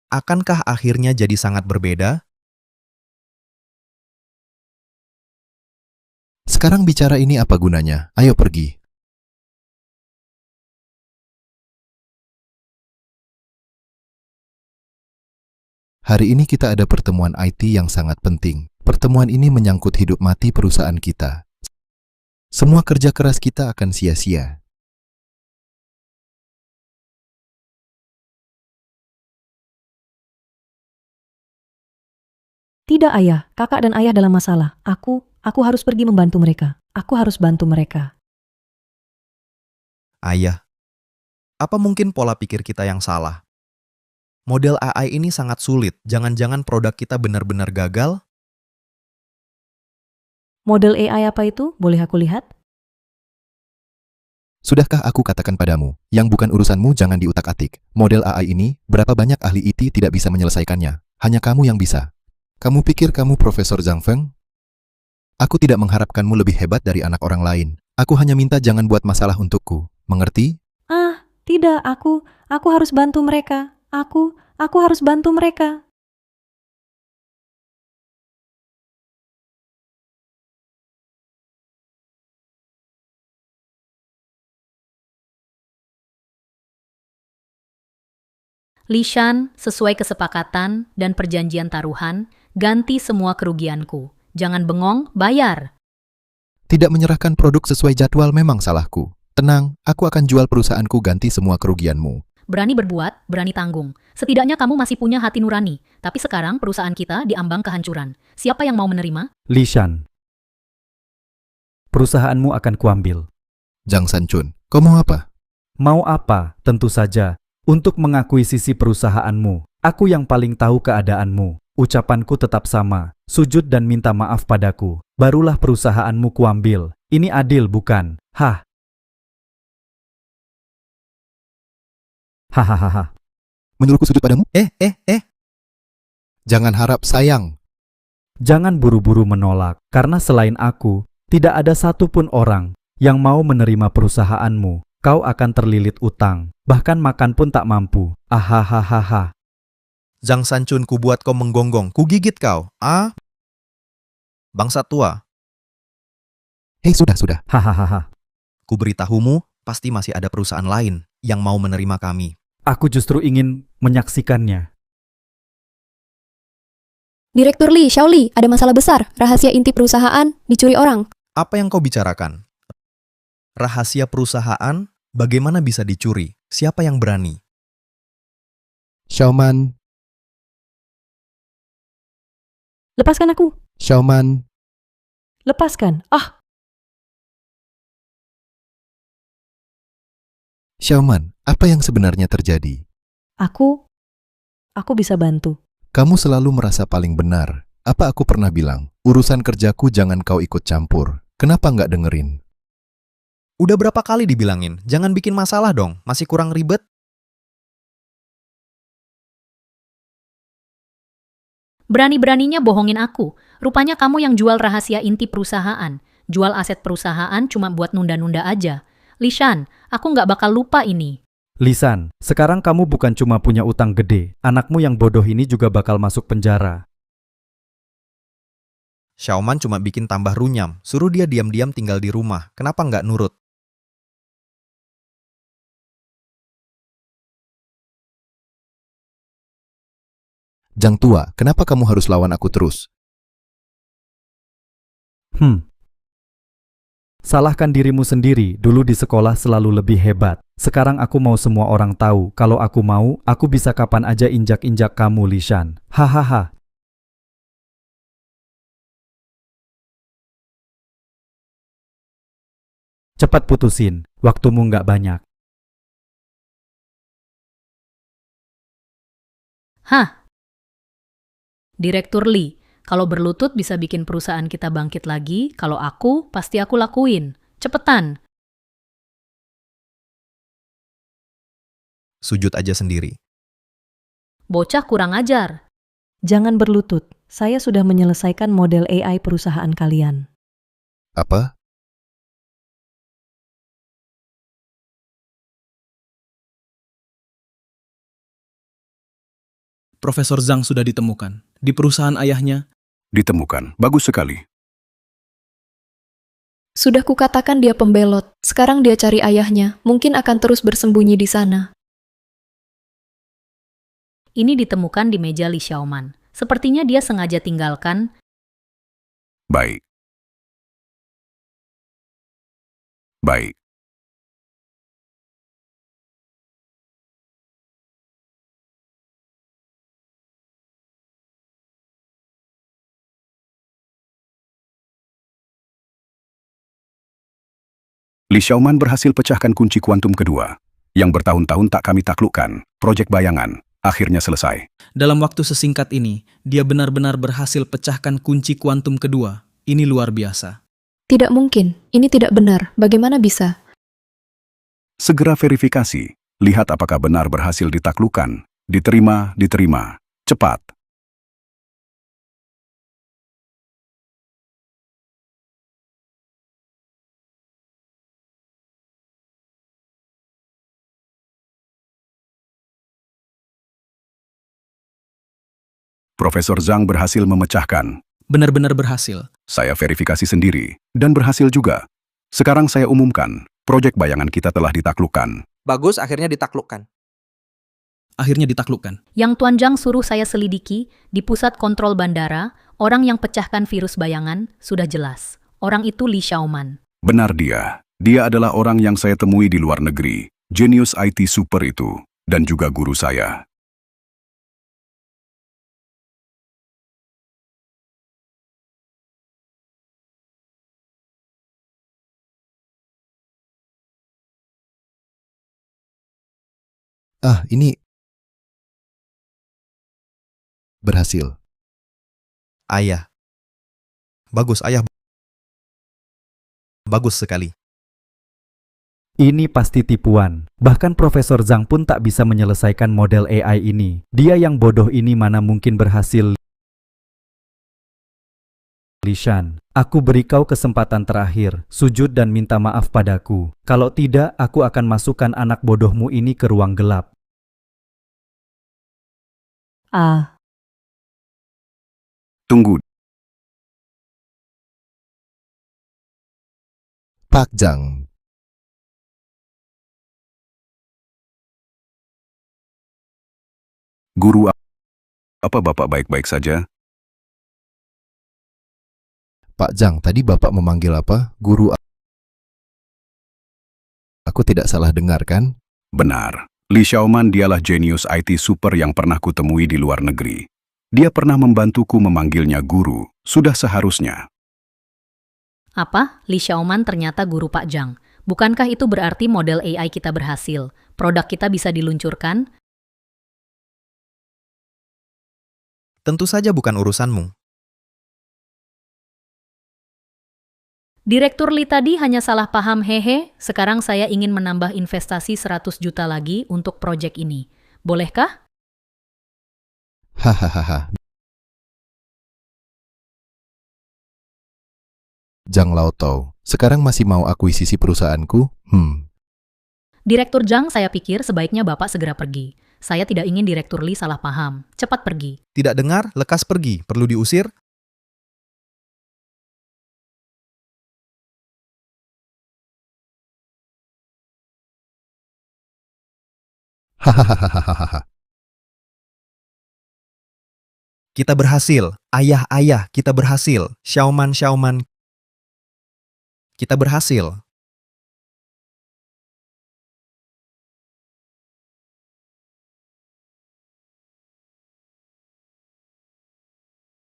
akankah akhirnya jadi sangat berbeda? Sekarang bicara ini apa gunanya? Ayo pergi. Hari ini kita ada pertemuan IT yang sangat penting. Pertemuan ini menyangkut hidup mati perusahaan kita. Semua kerja keras kita akan sia-sia. Tidak ayah, kakak dan ayah dalam masalah. Aku harus pergi membantu mereka. Aku harus bantu mereka. Ayah, apa mungkin pola pikir kita yang salah? Model AI ini sangat sulit. Jangan-jangan produk kita benar-benar gagal? Model AI apa itu? Boleh aku lihat? Sudahkah aku katakan padamu, yang bukan urusanmu jangan diutak-atik. Model AI ini, berapa banyak ahli IT tidak bisa menyelesaikannya. Hanya kamu yang bisa. Kamu pikir kamu Profesor Zhang Feng? Aku tidak mengharapkanmu lebih hebat dari anak orang lain. Aku hanya minta jangan buat masalah untukku. Mengerti? Tidak, aku harus bantu mereka. Aku harus bantu mereka. Li Shan, sesuai kesepakatan dan perjanjian taruhan, ganti semua kerugianku. Jangan bengong, bayar. Tidak menyerahkan produk sesuai jadwal memang salahku. Tenang, aku akan jual perusahaanku ganti semua kerugianmu. Berani berbuat, berani tanggung. Setidaknya kamu masih punya hati nurani. Tapi sekarang perusahaan kita diambang kehancuran. Siapa yang mau menerima? Li Shan, perusahaanmu akan kuambil. Zhang Sanchun, kau mau apa? Mau apa? Tentu saja. Untuk mengakuisisi perusahaanmu. Aku yang paling tahu keadaanmu. Ucapanku tetap sama. Sujud dan minta maaf padaku. Barulah perusahaanmu kuambil. Ini adil bukan? Hah? Hahaha. Menyuruhku sujud padamu? Jangan harap sayang. Jangan buru-buru menolak, karena selain aku, tidak ada satupun orang yang mau menerima perusahaanmu. Kau akan terlilit utang, bahkan makan pun tak mampu. Ahahaha. Zhang Sanchun, ku buat kau menggonggong, ku gigit kau. Bangsa tua, Hei, sudah. Hahaha. ku beritahumu, pasti masih ada perusahaan lain yang mau menerima kami. Aku justru ingin menyaksikannya. Direktur Li, Xiaoli, ada masalah besar. Rahasia inti perusahaan dicuri orang. Apa yang kau bicarakan? Rahasia perusahaan bagaimana bisa dicuri? Siapa yang berani? Xiaoman, Lepaskan aku. Xiaoman, Lepaskan. Ah, Xiaoman, apa yang sebenarnya terjadi? aku bisa bantu. Kamu selalu merasa paling benar. Apa aku pernah bilang, urusan kerjaku jangan kau ikut campur. Kenapa nggak dengerin? Udah berapa kali dibilangin, jangan bikin masalah dong, masih kurang ribet. Berani-beraninya bohongin aku. Rupanya kamu yang jual rahasia inti perusahaan. Jual aset perusahaan cuma buat nunda-nunda aja. Lishan, aku nggak bakal lupa ini. Lisan, sekarang kamu bukan cuma punya utang gede, anakmu yang bodoh ini juga bakal masuk penjara. Xiaoman cuma bikin tambah runyam, suruh dia diam-diam tinggal di rumah, kenapa nggak nurut? Jang tua, kenapa kamu harus lawan aku terus? Salahkan dirimu sendiri, dulu di sekolah selalu lebih hebat. Sekarang aku mau semua orang tahu, kalau aku mau, aku bisa kapan aja injak-injak kamu, Lishan. Hahaha. Cepat putusin, waktumu nggak banyak. Hah? Direktur Lee, kalau berlutut bisa bikin perusahaan kita bangkit lagi, kalau aku, pasti aku lakuin. Cepetan. Sujud aja sendiri. Bocah kurang ajar. Jangan berlutut. Saya sudah menyelesaikan model AI perusahaan kalian. Apa? Profesor Zhang sudah ditemukan. Di perusahaan ayahnya, Ditemukan. Bagus sekali. Sudah kukatakan dia pembelot. Sekarang dia cari ayahnya. Mungkin akan terus bersembunyi di sana. Ini ditemukan di meja Li Xiaoman. Sepertinya dia sengaja tinggalkan. Baik. Baik. Li Xiaoman berhasil pecahkan kunci kuantum kedua. Yang bertahun-tahun tak kami taklukkan, proyek bayangan, akhirnya selesai. dalam waktu sesingkat ini, dia benar-benar berhasil pecahkan kunci kuantum kedua. Ini luar biasa. Tidak mungkin. Ini tidak benar. Bagaimana bisa? Segera verifikasi, lihat apakah benar berhasil ditaklukkan. Diterima, diterima. Cepat. Profesor Zhang berhasil memecahkan. Benar-benar berhasil. Saya verifikasi sendiri, dan berhasil juga. Sekarang saya umumkan, proyek bayangan kita telah ditaklukkan. Bagus, akhirnya ditaklukkan. Akhirnya ditaklukkan. Yang Tuan Zhang suruh saya selidiki, di pusat kontrol bandara, orang yang pecahkan virus bayangan sudah jelas. Orang itu Li Xiaoman. Benar dia. Dia adalah orang yang saya temui di luar negeri. Jenius IT super itu. Dan juga guru saya. Ah, ini berhasil. Ayah. Bagus, ayah. Bagus sekali. Ini pasti tipuan. Bahkan Profesor Zhang pun tak bisa menyelesaikan model AI ini. Dia yang bodoh ini mana mungkin berhasil. Lishan, aku beri kau kesempatan terakhir. Sujud dan minta maaf padaku. Kalau tidak, aku akan masukkan anak bodohmu ini ke ruang gelap. Ah, Tunggu. Pak Zhang, Guru, apa Bapak baik-baik saja? Pak Zhang, tadi Bapak memanggil apa? Guru. Aku tidak salah dengar kan? Benar. Li Xiaoman dialah jenius IT super yang pernah kutemui di luar negeri. Dia pernah membantuku memanggilnya guru. Sudah seharusnya. Apa? Li Xiaoman ternyata guru Pak Zhang. Bukankah itu berarti model AI kita berhasil? Produk kita bisa diluncurkan? Tentu saja bukan urusanmu. Direktur Li tadi hanya salah paham hehe. Sekarang saya ingin menambah investasi 100 juta lagi untuk proyek ini. Bolehkah? Hahaha. Zhang Laotao, sekarang masih mau akuisisi perusahaanku? Direktur Zhang, saya pikir sebaiknya Bapak segera pergi. Saya tidak ingin Direktur Li salah paham. Cepat pergi. Tidak dengar, lekas pergi. Perlu diusir? Hahaha. Kita berhasil. Ayah, kita berhasil. Xiaoman. Kita berhasil.